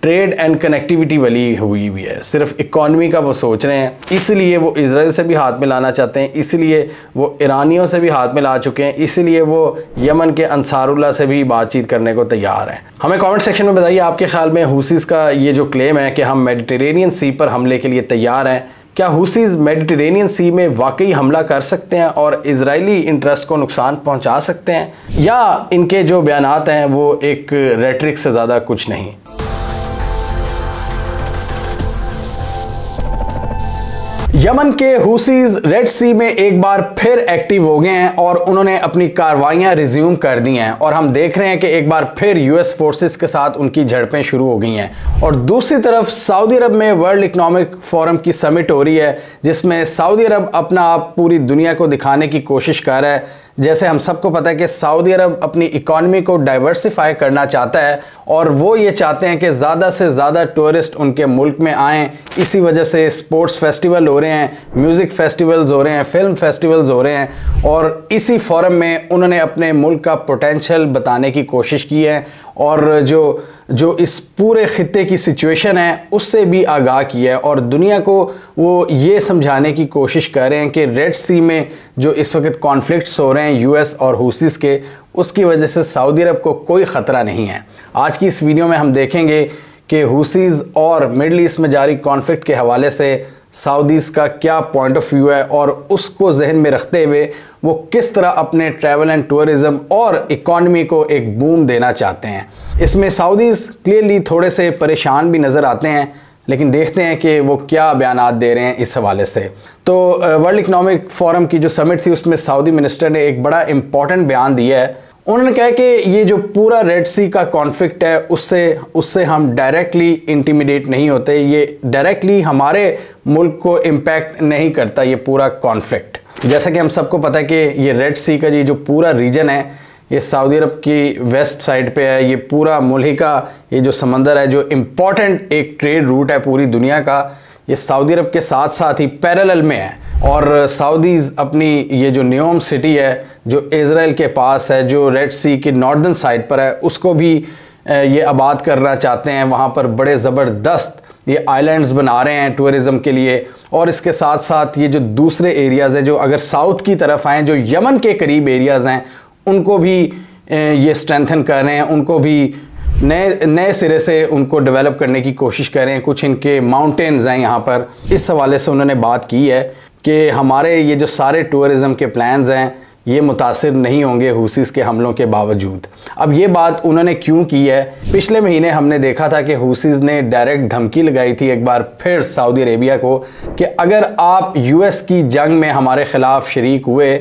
ट्रेड एंड कनेक्टिविटी वाली हुई भी है, सिर्फ इकॉनमी का वो सोच रहे हैं। इसलिए वो इजराइल से भी हाथ मिलाना चाहते हैं, इसलिए वो ईरानियों से भी हाथ मिला चुके हैं, इसलिए वो यमन के अंसारुल्लाह से भी बातचीत करने को तैयार हैं। हमें कमेंट सेक्शन में बताइए आपके ख्याल में हुसीज़ का ये जो क्लेम है कि हम मेडिटेरेनियन सी पर हमले के लिए तैयार हैं, क्या हुसीज़ मेडिटेरेनियन सी में वाकई हमला कर सकते हैं और इजरायली इंटरेस्ट को नुकसान पहुंचा सकते हैं, या इनके जो बयानात हैं वो एक रेटरिक से ज़्यादा कुछ नहीं। यमन के हुसीज़ रेड सी में एक बार फिर एक्टिव हो गए हैं और उन्होंने अपनी कार्रवाइयां रिज्यूम कर दी हैं, और हम देख रहे हैं कि एक बार फिर यूएस फोर्सेस के साथ उनकी झड़पें शुरू हो गई हैं। और दूसरी तरफ सऊदी अरब में वर्ल्ड इकोनॉमिक फोरम की समिट हो रही है, जिसमें सऊदी अरब अपना आप पूरी दुनिया को दिखाने की कोशिश कर रहा है। जैसे हम सबको पता है कि सऊदी अरब अपनी इकॉनमी को डाइवर्सिफाई करना चाहता है और वो ये चाहते हैं कि ज़्यादा से ज़्यादा टूरिस्ट उनके मुल्क में आएँ। इसी वजह से स्पोर्ट्स फेस्टिवल हो रहे हैं, म्यूज़िक फेस्टिवल्स हो रहे हैं, फिल्म फेस्टिवल्स हो रहे हैं, और इसी फोरम में उन्होंने अपने मुल्क का पोटेंशियल बताने की कोशिश की है और जो इस पूरे खित्ते की सिचुएशन है उससे भी आगाह किया है, और दुनिया को वो ये समझाने की कोशिश कर रहे हैं कि रेड सी में जो इस वक्त कॉन्फ्लिक्ट्स हो रहे हैं यूएस और हुसीज़ के, उसकी वजह से सऊदी अरब को कोई ख़तरा नहीं है। आज की इस वीडियो में हम देखेंगे कि हुसीज़ और मिडल ईस्ट में जारी कॉन्फ्लिक्ट के हवाले से सऊदीज़ का क्या पॉइंट ऑफ व्यू है और उसको जहन में रखते हुए वो किस तरह अपने ट्रैवल एंड टूरिज़म और इकॉनमी को एक बूम देना चाहते हैं। इसमें सऊदीज़ क्लियरली थोड़े से परेशान भी नज़र आते हैं, लेकिन देखते हैं कि वो क्या बयानात दे रहे हैं इस हवाले से। तो वर्ल्ड इकोनॉमिक फोरम की जो समिट थी उसमें सऊदी मिनिस्टर ने एक बड़ा इंपॉर्टेंट बयान दिया है। उन्होंने कहा कि ये जो पूरा रेड सी का कॉन्फ्लिक्ट है उससे हम डायरेक्टली इंटिमिडेट नहीं होते, ये डायरेक्टली हमारे मुल्क को इम्पैक्ट नहीं करता ये पूरा कॉन्फ्लिक्ट। जैसा कि हम सबको पता है कि ये रेड सी का ये जो पूरा रीजन है ये सऊदी अरब की वेस्ट साइड पे है। ये पूरा मुल्हिका ये जो समंदर है, जो इम्पॉर्टेंट एक ट्रेड रूट है पूरी दुनिया का, ये सऊदी अरब के साथ साथ ही पैरेलल में है। और सऊदीज़ अपनी ये जो न्योम सिटी है जो इज़राइल के पास है, जो रेड सी की नॉर्दर्न साइड पर है, उसको भी ये आबाद करना चाहते हैं। वहाँ पर बड़े ज़बरदस्त ये आइलैंड्स बना रहे हैं टूरिज़म के लिए, और इसके साथ साथ ये जो दूसरे एरियाज़ हैं जो अगर साउथ की तरफ आएँ, जो यमन के करीब एरियाज़ हैं, उनको भी ये स्ट्रेंथन कर रहे हैं, उनको भी नए सिरे से उनको डेवलप करने की कोशिश कर रहे हैं। कुछ इनके माउंटेन्स हैं यहाँ पर। इस हवाले से उन्होंने बात की है कि हमारे ये जो सारे टूरिज़म के प्लान्स हैं ये मुतासिर नहीं होंगे हुसीज़ के हमलों के बावजूद। अब ये बात उन्होंने क्यों की है? पिछले महीने हमने देखा था कि हुसीज़ ने डायरेक्ट धमकी लगाई थी एक बार फिर सऊदी अरेबिया को कि अगर आप यूएस की जंग में हमारे ख़िलाफ़ शरीक हुए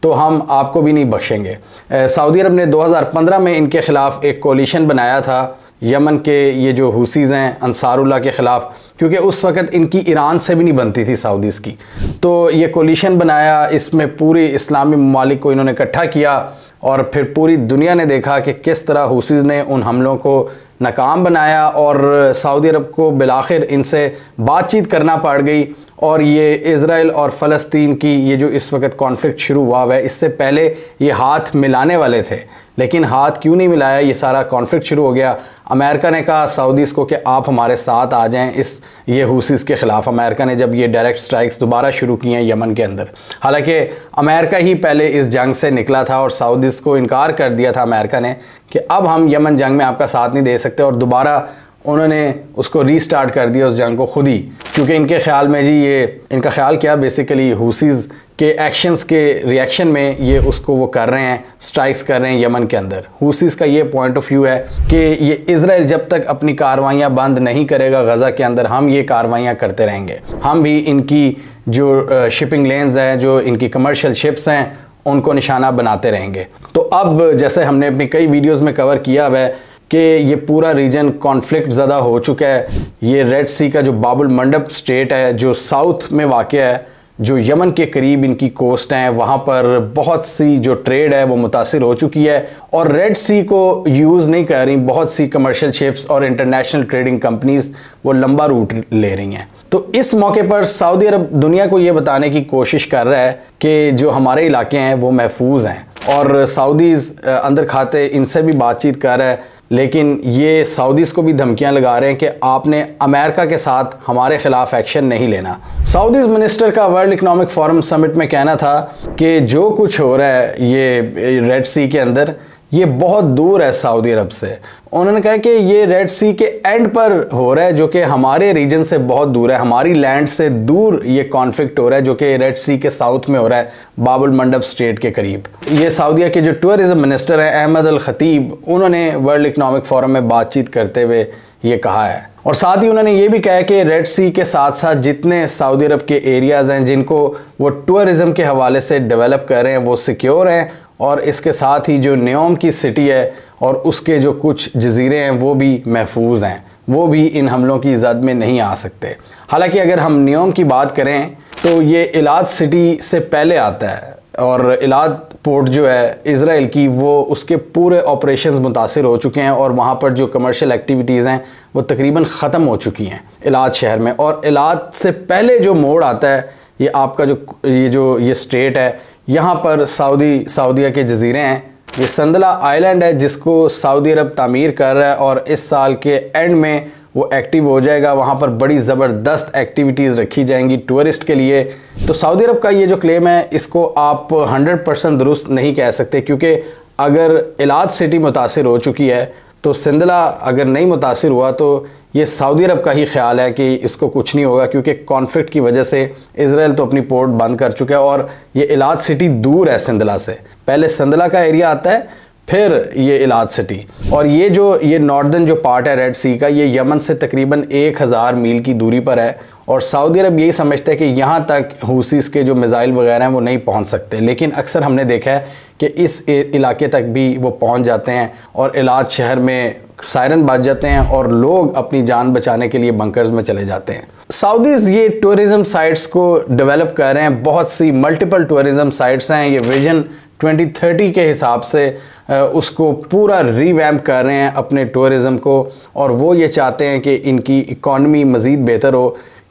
तो हम आपको भी नहीं बख्शेंगे। सऊदी अरब ने 2015 में इनके ख़िलाफ़ एक कोलिशन बनाया था यमन के ये जो हुसीज़ हैं अंसारुल्लाह के ख़िलाफ़, क्योंकि उस वक़्त इनकी ईरान से भी नहीं बनती थी सऊदीज़ की। तो ये कोलिशन बनाया, इसमें पूरी इस्लामी ममालिक को इन्होंने इकट्ठा किया और फिर पूरी दुनिया ने देखा कि किस तरह हुसीज़ ने उन हमलों को नाकाम बनाया और सऊदी अरब को बिलाखिर इनसे बातचीत करना पड़ गई। और ये इज़राइल और फ़लस्तीन की ये जो इस वक्त कॉन्फ्लिक्ट शुरू हुआ है, इससे पहले ये हाथ मिलाने वाले थे, लेकिन हाथ क्यों नहीं मिलाया, ये सारा कॉन्फ्लिक्ट शुरू हो गया। अमेरिका ने कहा सऊदीज़ को कि आप हमारे साथ आ जाएं इस ये हुसीज़ के ख़िलाफ़। अमेरिका ने जब ये डायरेक्ट स्ट्राइक्स दोबारा शुरू की हैं यमन के अंदर, हालांकि अमेरिका ही पहले इस जंग से निकला था और सऊदीज़ को इनकार कर दिया था अमेरिका ने कि अब हम यमन जंग में आपका साथ नहीं दे सकते, और दोबारा उन्होंने उसको रीस्टार्ट कर दिया उस जंग को खुद ही, क्योंकि इनके ख्याल में जी ये इनका ख्याल क्या बेसिकली हुसीज़ के एक्शंस के रिएक्शन में ये उसको वो कर रहे हैं, स्ट्राइक्स कर रहे हैं यमन के अंदर। हुसीज़ का ये पॉइंट ऑफ व्यू है कि ये इज़राइल जब तक अपनी कार्रवाइयाँ बंद नहीं करेगा गज़ा के अंदर, हम ये कार्रवाइयाँ करते रहेंगे। हम भी इनकी जो शिपिंग लेन्स हैं, जो इनकी कमर्शियल शिप्स हैं, उनको निशाना बनाते रहेंगे। तो अब जैसे हमने अपनी कई वीडियोज़ में कवर किया हुआ है कि ये पूरा रीजन कॉन्फ्लिक्ट ज़्यादा हो चुका है। ये रेड सी का जो बाबुल मंडब स्टेट है जो साउथ में वाक़या है, जो यमन के करीब इनकी कोस्ट हैं, वहाँ पर बहुत सी जो ट्रेड है वो मुतासिर हो चुकी है और रेड सी को यूज़ नहीं कर रही बहुत सी कमर्शियल शिप्स और इंटरनेशनल ट्रेडिंग कंपनीज़ वो लंबा रूट ले रही हैं। तो इस मौके पर सऊदी अरब दुनिया को ये बताने की कोशिश कर रहा है कि जो हमारे इलाके हैं वो महफूज हैं और सऊदीज़ अंदर खाते इनसे भी बातचीत कर रहा है, लेकिन ये सऊदीज़ को भी धमकियां लगा रहे हैं कि आपने अमेरिका के साथ हमारे ख़िलाफ़ एक्शन नहीं लेना। सऊदीज़ मिनिस्टर का वर्ल्ड इकनॉमिक फोरम समिट में कहना था कि जो कुछ हो रहा है ये रेड सी के अंदर ये बहुत दूर है सऊदी अरब से। उन्होंने कहा कि ये रेड सी के एंड पर हो रहा है जो कि हमारे रीजन से बहुत दूर है, हमारी लैंड से दूर ये कॉन्फ्लिक्ट हो रहा है जो कि रेड सी के साउथ में हो रहा है, बाबुल मंडब स्टेट के करीब। ये सऊदीया के जो टूरिज्म मिनिस्टर हैं अहमद अल खतीब, उन्होंने वर्ल्ड इकनॉमिक फोरम में बातचीत करते हुए ये कहा है और साथ ही उन्होंने ये भी कहा कि रेड सी के साथ साथ जितने सऊदी अरब के एरियाज़ हैं जिनको वो टूरिज़म के हवाले से डेवलप कर रहे हैं वो सिक्योर हैं और इसके साथ ही जो न्योम की सिटी है और उसके जो कुछ जजीरे हैं वो भी महफूज हैं, वो भी इन हमलों की ज़द में नहीं आ सकते। हालांकि अगर हम न्योम की बात करें तो ये इलाद सिटी से पहले आता है और इलाद पोर्ट जो है इज़राइल की वो उसके पूरे ऑपरेशंस मुतासिर हो चुके हैं और वहाँ पर जो कमर्शियल एक्टिविटीज़ हैं वो तकरीबन ख़त्म हो चुकी हैं इलाद शहर में। और इलाद से पहले जो मोड़ आता है ये आपका जो ये स्टेट है, यहाँ पर सऊदीया के जजीरे हैं। ये संदला आइलैंड है जिसको सऊदी अरब तामीर कर रहा है और इस साल के एंड में वो एक्टिव हो जाएगा। वहाँ पर बड़ी ज़बरदस्त एक्टिविटीज़ रखी जाएंगी टूरिस्ट के लिए। तो सऊदी अरब का ये जो क्लेम है इसको आप 100% दुरुस्त नहीं कह सकते, क्योंकि अगर इलाद सिटी मुतासिर हो चुकी है तो सिंदला अगर नहीं मुतासिर हुआ तो ये सऊदी अरब का ही ख्याल है कि इसको कुछ नहीं होगा, क्योंकि कॉन्फ्लिक्ट की वजह से इज़राइल तो अपनी पोर्ट बंद कर चुका है और ये इलाद सिटी दूर है सिंदला से। पहले सिंदला का एरिया आता है फिर ये इलाद सिटी। और ये नॉर्दर्न जो पार्ट है रेड सी का ये यमन से तकरीबन 1000 मील की दूरी पर है और सऊदी अरब यही समझता है कि यहाँ तक हूसीस के जो मिज़ाइल वगैरह हैं वो नहीं पहुँच सकते, लेकिन अक्सर हमने देखा है कि इस इलाके तक भी वो पहुँच जाते हैं और इलाद शहर में सायरन बज जाते हैं और लोग अपनी जान बचाने के लिए बंकर्स में चले जाते हैं। सऊदीज़ ये टूरिज़म साइट्स को डेवलप कर रहे हैं, बहुत सी मल्टीपल टूरिज़म साइट्स हैं। ये विजन 2030 के हिसाब से उसको पूरा रीवैम्प कर रहे हैं अपने टूरिज़म को और वो ये चाहते हैं कि इनकी इकॉनमी मज़ीद बेहतर हो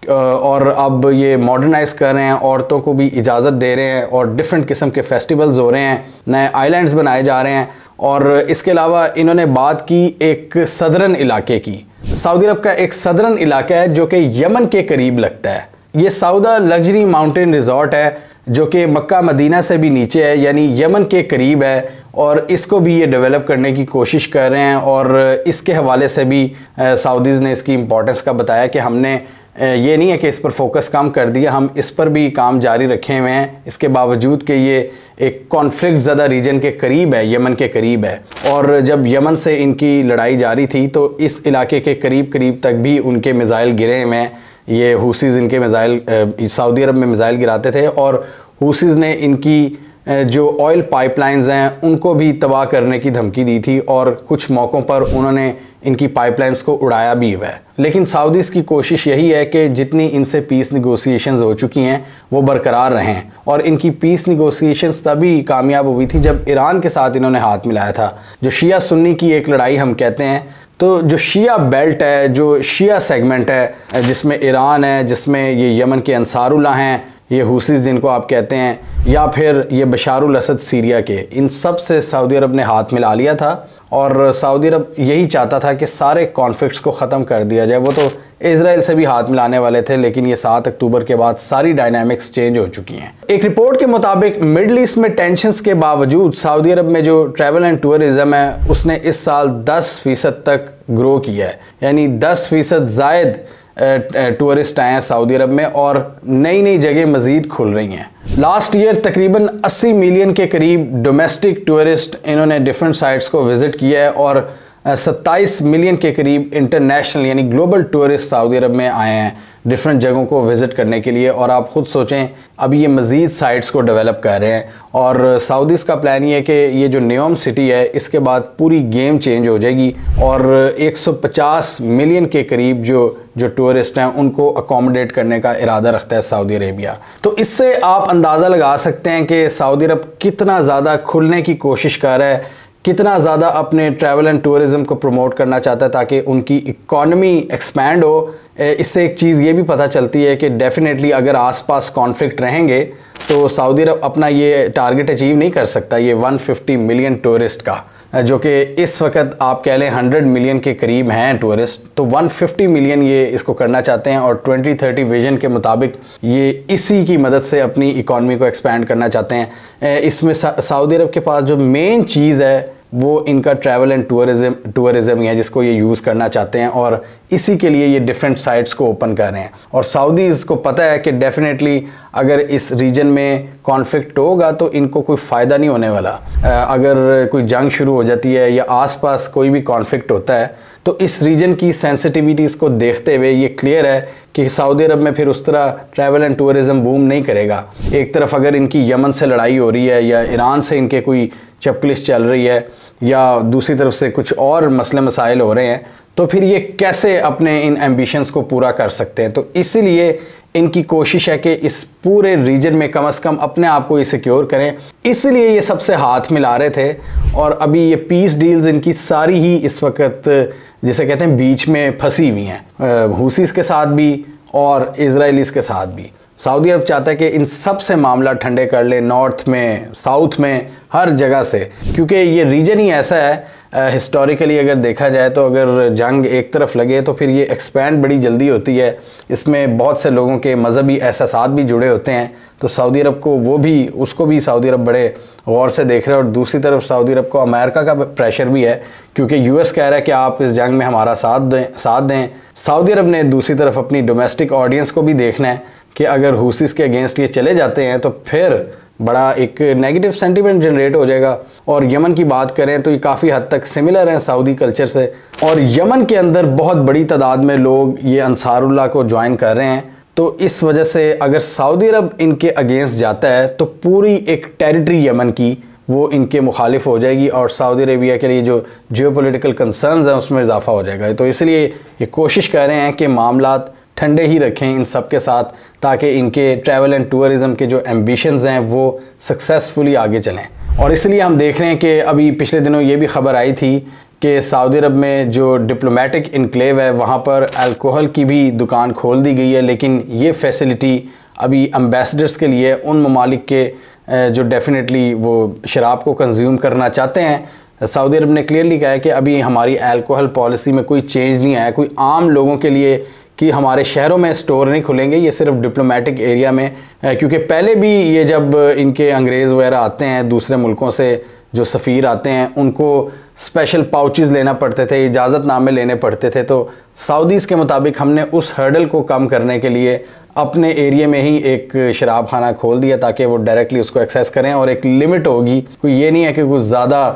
और अब ये मॉडर्नाइज़ कर रहे हैं, औरतों को भी इजाज़त दे रहे हैं और डिफरेंट किस्म के फेस्टिवल्स हो रहे हैं, नए आइलैंड्स बनाए जा रहे हैं। और इसके अलावा इन्होंने बात की एक सदरन इलाके की। सऊदी अरब का एक सदरन इलाका है जो कि यमन के करीब लगता है। ये सऊदा लग्जरी माउंटेन रिजॉर्ट है जो कि मक्का मदीना से भी नीचे है, यानी यमन के करीब है और इसको भी ये डेवलप करने की कोशिश कर रहे हैं। और इसके हवाले से भी सऊदीज़ ने इसकी इम्पोर्टेंस का बताया कि हमने ये नहीं है कि इस पर फोकस कम कर दिया, हम इस पर भी काम जारी रखे हुए हैं, इसके बावजूद कि ये एक कॉन्फ्लिक्ट ज़्यादा रीजन के करीब है, यमन के करीब है। और जब यमन से इनकी लड़ाई जारी थी तो इस इलाके के करीब करीब तक भी उनके मिज़ाइल गिरे हुए हैं। ये हूसीज़ इनके मिज़ाइल सऊदी अरब में मिज़ाइल गिराते थे और हूसीज़ ने इनकी जो ऑयल पाइपलाइंस हैं उनको भी तबाह करने की धमकी दी थी और कुछ मौक़ों पर उन्होंने इनकी पाइपलाइंस को उड़ाया भी हुआ है। लेकिन सऊदीज़ की कोशिश यही है कि जितनी इनसे पीस निगोसिएशंस हो चुकी हैं वो बरकरार रहें और इनकी पीस निगोसिएशंस तभी कामयाब हुई थी जब ईरान के साथ इन्होंने हाथ मिलाया था। जो शिया सुन्नी की एक लड़ाई हम कहते हैं, तो जो शिया बेल्ट है, जो शिया सेगमेंट है जिसमें ईरान है, जिसमें ये यमन के अंसारुल्लाह हैं, ये हूसीज़ जिनको आप कहते हैं, या फिर ये बशारुल असद सीरिया के, इन सब से सऊदी अरब ने हाथ मिला लिया था और सऊदी अरब यही चाहता था कि सारे कॉन्फ्लिक्ट्स को ख़त्म कर दिया जाए। वो तो इज़राइल से भी हाथ मिलाने वाले थे, लेकिन ये 7 अक्टूबर के बाद सारी डायनामिक्स चेंज हो चुकी हैं। एक रिपोर्ट के मुताबिक मिडल ईस्ट में टेंशन्स के बावजूद सऊदी अरब में जो ट्रैवल एंड टूरिज़्म है उसने इस साल 10% तक ग्रो किया है, यानी 10% ज़ायद टूरिस्ट आए हैं सऊदी अरब में और नई जगह मज़ीद खुल रही हैं। लास्ट ईयर तकरीबन 80 मिलियन के करीब डोमेस्टिक टूरिस्ट इन्होंने डिफरेंट साइट्स को विज़िट किया है और 27 मिलियन के करीब इंटरनेशनल यानी ग्लोबल टूरिस्ट सऊदी अरब में आए हैं डिफरेंट जगहों को विज़िट करने के लिए। और आप ख़ुद सोचें, अभी ये मज़ीद साइट्स को डेवलप कर रहे हैं और सऊदीज़ का प्लान ये है कि ये जो न्योम सिटी है इसके बाद पूरी गेम चेंज हो जाएगी और 150 मिलियन के करीब जो टूरिस्ट हैं उनको अकोमोडेट करने का इरादा रखता है सऊदी अरेबिया। तो इससे आप अंदाज़ा लगा सकते हैं कि सऊदी अरब कितना ज़्यादा खुलने की कोशिश कर रहा है, कितना ज़्यादा अपने ट्रैवल एंड टूरिज़म को प्रमोट करना चाहता है ताकि उनकी इकॉनमी एक्सपैंड हो। इससे एक चीज़ ये भी पता चलती है कि डेफिनेटली अगर आसपास कॉन्फ्लिक्ट रहेंगे तो सऊदी अरब अपना ये टारगेट अचीव नहीं कर सकता, ये 150 मिलियन टूरिस्ट का, जो कि इस वक्त आप कह लें 100 मिलियन के करीब हैं टूरिस्ट। तो 150 मिलियन ये इसको करना चाहते हैं और 2030 विजन के मुताबिक ये इसी की मदद से अपनी इकॉनमी को एक्सपैंड करना चाहते हैं। इसमें सऊदी अरब के पास जो मेन चीज़ है वो इनका ट्रैवल एंड टूरिज़म ही है जिसको ये यूज़ करना चाहते हैं और इसी के लिए ये डिफरेंट साइट्स को ओपन कर रहे हैं। और सऊदीज़ को पता है कि डेफिनेटली अगर इस रीजन में कॉन्फ्लिक्ट होगा तो इनको कोई फ़ायदा नहीं होने वाला। अगर कोई जंग शुरू हो जाती है या आसपास कोई भी कॉन्फ्लिक्ट होता है तो इस रीजन की सेंसिटिविटीज़ को देखते हुए ये क्लियर है कि सऊदी अरब में फिर उस तरह ट्रैवल एंड टूरिज़म बूम नहीं करेगा। एक तरफ अगर इनकी यमन से लड़ाई हो रही है या ईरान से इनके कोई चपकलिश चल रही है या दूसरी तरफ से कुछ और मसले मसाइल हो रहे हैं तो फिर ये कैसे अपने इन एम्बिशंस को पूरा कर सकते हैं। तो इसीलिए इनकी कोशिश है कि इस पूरे रीजन में कम से कम अपने आप को ये सिक्योर करें, इसलिए ये सबसे हाथ मिला रहे थे। और अभी ये पीस डील्स इनकी सारी ही इस वक्त जिसे कहते हैं बीच में फंसी हुई हैं, हुसीस के साथ भी और इजराइलीस के साथ भी। सऊदी अरब चाहता है कि इन सब से मामला ठंडे कर ले, नॉर्थ में, साउथ में, हर जगह से, क्योंकि ये रीजन ही ऐसा है हिस्टोरिकली अगर देखा जाए तो अगर जंग एक तरफ लगे तो फिर ये एक्सपैंड बड़ी जल्दी होती है। इसमें बहुत से लोगों के मजहबी एहसासात भी जुड़े होते हैं तो सऊदी अरब को उसको भी सऊदी अरब बड़े गौर से देख रहे हैं। और दूसरी तरफ सऊदी अरब को अमेरिका का प्रेशर भी है क्योंकि यूएस कह रहा है कि आप इस जंग में हमारा साथ दें। सऊदी अरब ने दूसरी तरफ अपनी डोमेस्टिक ऑडियंस को भी देखना है कि अगर हुसीस के अगेंस्ट ये चले जाते हैं तो फिर बड़ा एक नेगेटिव सेंटीमेंट जनरेट हो जाएगा। और यमन की बात करें तो ये काफ़ी हद तक सिमिलर हैं सऊदी कल्चर से और यमन के अंदर बहुत बड़ी तादाद में लोग ये अंसारुल्लाह को ज्वाइन कर रहे हैं। तो इस वजह से अगर सऊदी अरब इनके अगेंस्ट जाता है तो पूरी एक टेरिटरी यमन की वो इनके मुखालिफ हो जाएगी और सऊदी अरेबिया के लिए जो जियोपॉलिटिकल कंसर्न्स हैं उसमें इजाफा हो जाएगा। तो इसलिए ये कोशिश कर रहे हैं कि मामलात ठंडे ही रखें इन सब के साथ ताकि इनके ट्रैवल एंड टूरिज़म के जो एम्बिशंस हैं वो सक्सेसफुली आगे चलें। और इसलिए हम देख रहे हैं कि अभी पिछले दिनों ये भी खबर आई थी कि सऊदी अरब में जो डिप्लोमेटिक इनक्लेव है वहाँ पर अल्कोहल की भी दुकान खोल दी गई है, लेकिन ये फैसिलिटी अभी एम्बेसडर्स के लिए, उन ममालिक के जो डेफिनेटली वो शराब को कंज्यूम करना चाहते हैं। सऊदी अरब ने क्लियरली कहा है कि अभी हमारी अल्कोहल पॉलिसी में कोई चेंज नहीं आया, कोई आम लोगों के लिए कि हमारे शहरों में स्टोर नहीं खुलेंगे, ये सिर्फ डिप्लोमेटिक एरिया में। क्योंकि पहले भी ये जब इनके अंग्रेज़ वगैरह आते हैं दूसरे मुल्कों से, जो सफ़ीर आते हैं उनको स्पेशल पाउचेस लेना पड़ते थे, इजाज़तनामे लेने पड़ते थे। तो सऊदीज़ के मुताबिक हमने उस हर्डल को कम करने के लिए अपने एरिया में ही एक शराब खाना खोल दिया ताकि वो डायरेक्टली उसको एक्सेस करें और एक लिमिट होगी। कोई ये नहीं है कि कुछ ज़्यादा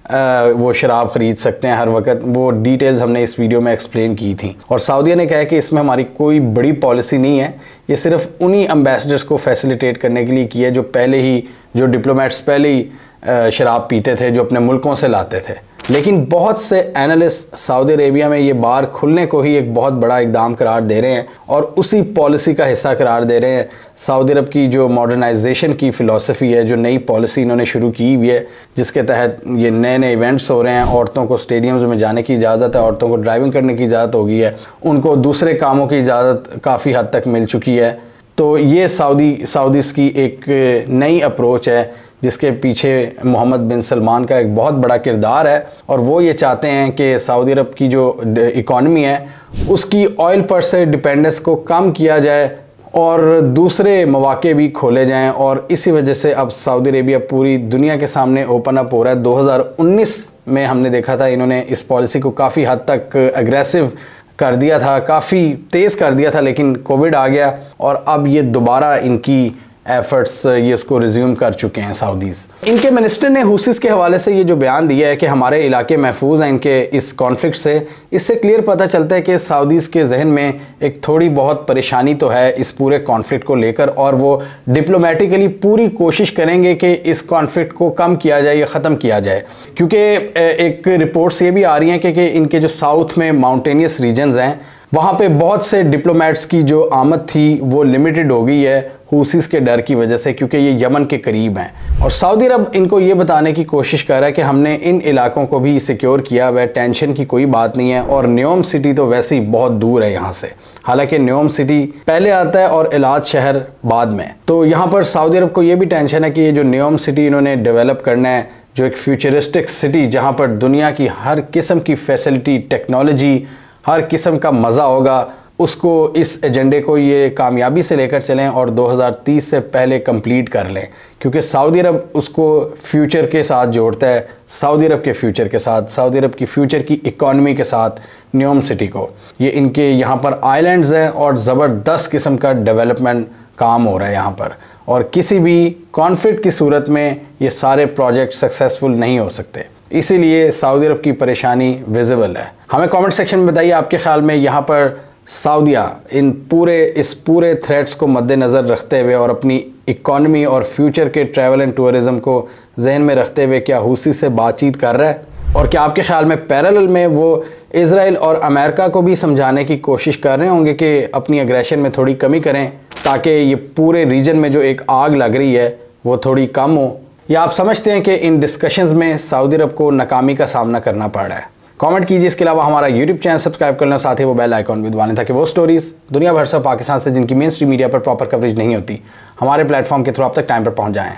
वो शराब ख़रीद सकते हैं हर वक्त। वो डिटेल्स हमने इस वीडियो में एक्सप्लेन की थी। और सऊदीया ने कहा है कि इसमें हमारी कोई बड़ी पॉलिसी नहीं है, ये सिर्फ उन्हीं एम्बेसडर्स को फैसिलिटेट करने के लिए की है जो पहले ही, जो डिप्लोमेट्स पहले ही शराब पीते थे, जो अपने मुल्कों से लाते थे। लेकिन बहुत से एनालिस्ट सऊदी अरेबिया में ये बार खुलने को ही एक बहुत बड़ा इकदाम करार दे रहे हैं और उसी पॉलिसी का हिस्सा करार दे रहे हैं। सऊदी अरब की जो मॉडर्नाइजेशन की फ़िलासफ़ी है, जो नई पॉलिसी इन्होंने शुरू की हुई है, जिसके तहत ये नए नए इवेंट्स हो रहे हैं, औरतों को स्टेडियम्स में जाने की इजाज़त है, औरतों को ड्राइविंग करने की इजाज़त हो गई है, उनको दूसरे कामों की इजाज़त काफ़ी हद तक मिल चुकी है। तो ये सऊदीज़ की एक नई अप्रोच है जिसके पीछे मोहम्मद बिन सलमान का एक बहुत बड़ा किरदार है। और वो ये चाहते हैं कि सऊदी अरब की जो इकॉनमी है उसकी ऑयल पर से डिपेंडेंस को कम किया जाए और दूसरे मौके भी खोले जाएं। और इसी वजह से अब सऊदी अरेबिया पूरी दुनिया के सामने ओपन अप हो रहा है। 2019 में हमने देखा था इन्होंने इस पॉलिसी को काफ़ी हद तक एग्रेसिव कर दिया था, काफ़ी तेज़ कर दिया था, लेकिन कोविड आ गया और अब ये दोबारा इनकी एफर्ट्स ये इसको रिज्यूम कर चुके हैं सऊदीज़। इनके मिनिस्टर ने हुसीस के हवाले से ये जो बयान दिया है कि हमारे इलाके महफूज हैं इनके इस कॉन्फ्लिक्ट से, इससे क्लियर पता चलता है कि सऊदीज़ के जहन में एक थोड़ी बहुत परेशानी तो है इस पूरे कॉन्फ्लिक्ट को लेकर, और वो डिप्लोमेटिकली पूरी कोशिश करेंगे कि इस कॉन्फ्लिक्ट को कम किया जाए या ख़त्म किया जाए। क्योंकि एक रिपोर्ट्स ये भी आ रही हैं कि इनके जो साउथ में माउंटेनियस रीजन्स हैं वहाँ पे बहुत से डिप्लोमेट्स की जो आमद थी वो लिमिटेड हो गई है हुसीस के डर की वजह से, क्योंकि ये यमन के करीब हैं। और सऊदी अरब इनको ये बताने की कोशिश कर रहा है कि हमने इन इलाकों को भी सिक्योर किया हुआ है, टेंशन की कोई बात नहीं है। और न्योम सिटी तो वैसे ही बहुत दूर है यहाँ से, हालांकि न्योम सिटी पहले आता है और इलाज शहर बाद में। तो यहाँ पर सऊदी अरब को ये भी टेंशन है कि ये जो न्योम सिटी इन्होंने डेवलप करना है, जो एक फ्यूचरिस्टिक सिटी जहाँ पर दुनिया की हर किस्म की फैसिलिटी, टेक्नोलॉजी, हर किस्म का मज़ा होगा, उसको इस एजेंडे को ये कामयाबी से लेकर चलें और 2030 से पहले कंप्लीट कर लें। क्योंकि सऊदी अरब उसको फ्यूचर के साथ जोड़ता है, सऊदी अरब के फ्यूचर के साथ, सऊदी अरब की फ्यूचर की इकॉनमी के साथ न्योम सिटी को। ये इनके यहाँ पर आइलैंड्स हैं और ज़बरदस्त किस्म का डेवलपमेंट काम हो रहा है यहाँ पर, और किसी भी कॉन्फ्लिक्ट की सूरत में ये सारे प्रोजेक्ट सक्सेसफुल नहीं हो सकते। इसीलिए सऊदी अरब की परेशानी विजिबल है। हमें कमेंट सेक्शन में बताइए आपके ख्याल में यहाँ पर सऊदिया इस पूरे थ्रेट्स को मद्देनज़र रखते हुए और अपनी इकॉनमी और फ्यूचर के ट्रैवल एंड टूरिज़म को जहन में रखते हुए क्या हुसी से बातचीत कर रहा है, और क्या आपके ख्याल में पैरेलल में वो इज़राइल और अमेरिका को भी समझाने की कोशिश कर रहे होंगे कि अपनी एग्रेशन में थोड़ी कमी करें ताकि ये पूरे रीजन में जो एक आग लग रही है वो थोड़ी कम हो, या आप समझते हैं कि इन डिस्कशंस में सऊदी अरब को नाकामी का सामना करना पड़ रहा है? कमेंट कीजिए। इसके अलावा हमारा यूट्यूब चैनल सब्सक्राइब कर लें, साथ ही वो बेल आइकॉन भी दबाएं ताकि वो स्टोरीज़ दुनिया भर से पाकिस्तान से जिनकी मेन स्ट्रीम मीडिया पर प्रॉपर कवरेज नहीं होती हमारे प्लेटफॉर्म के थ्रू आप तक टाइम पर पहुंच जाएं।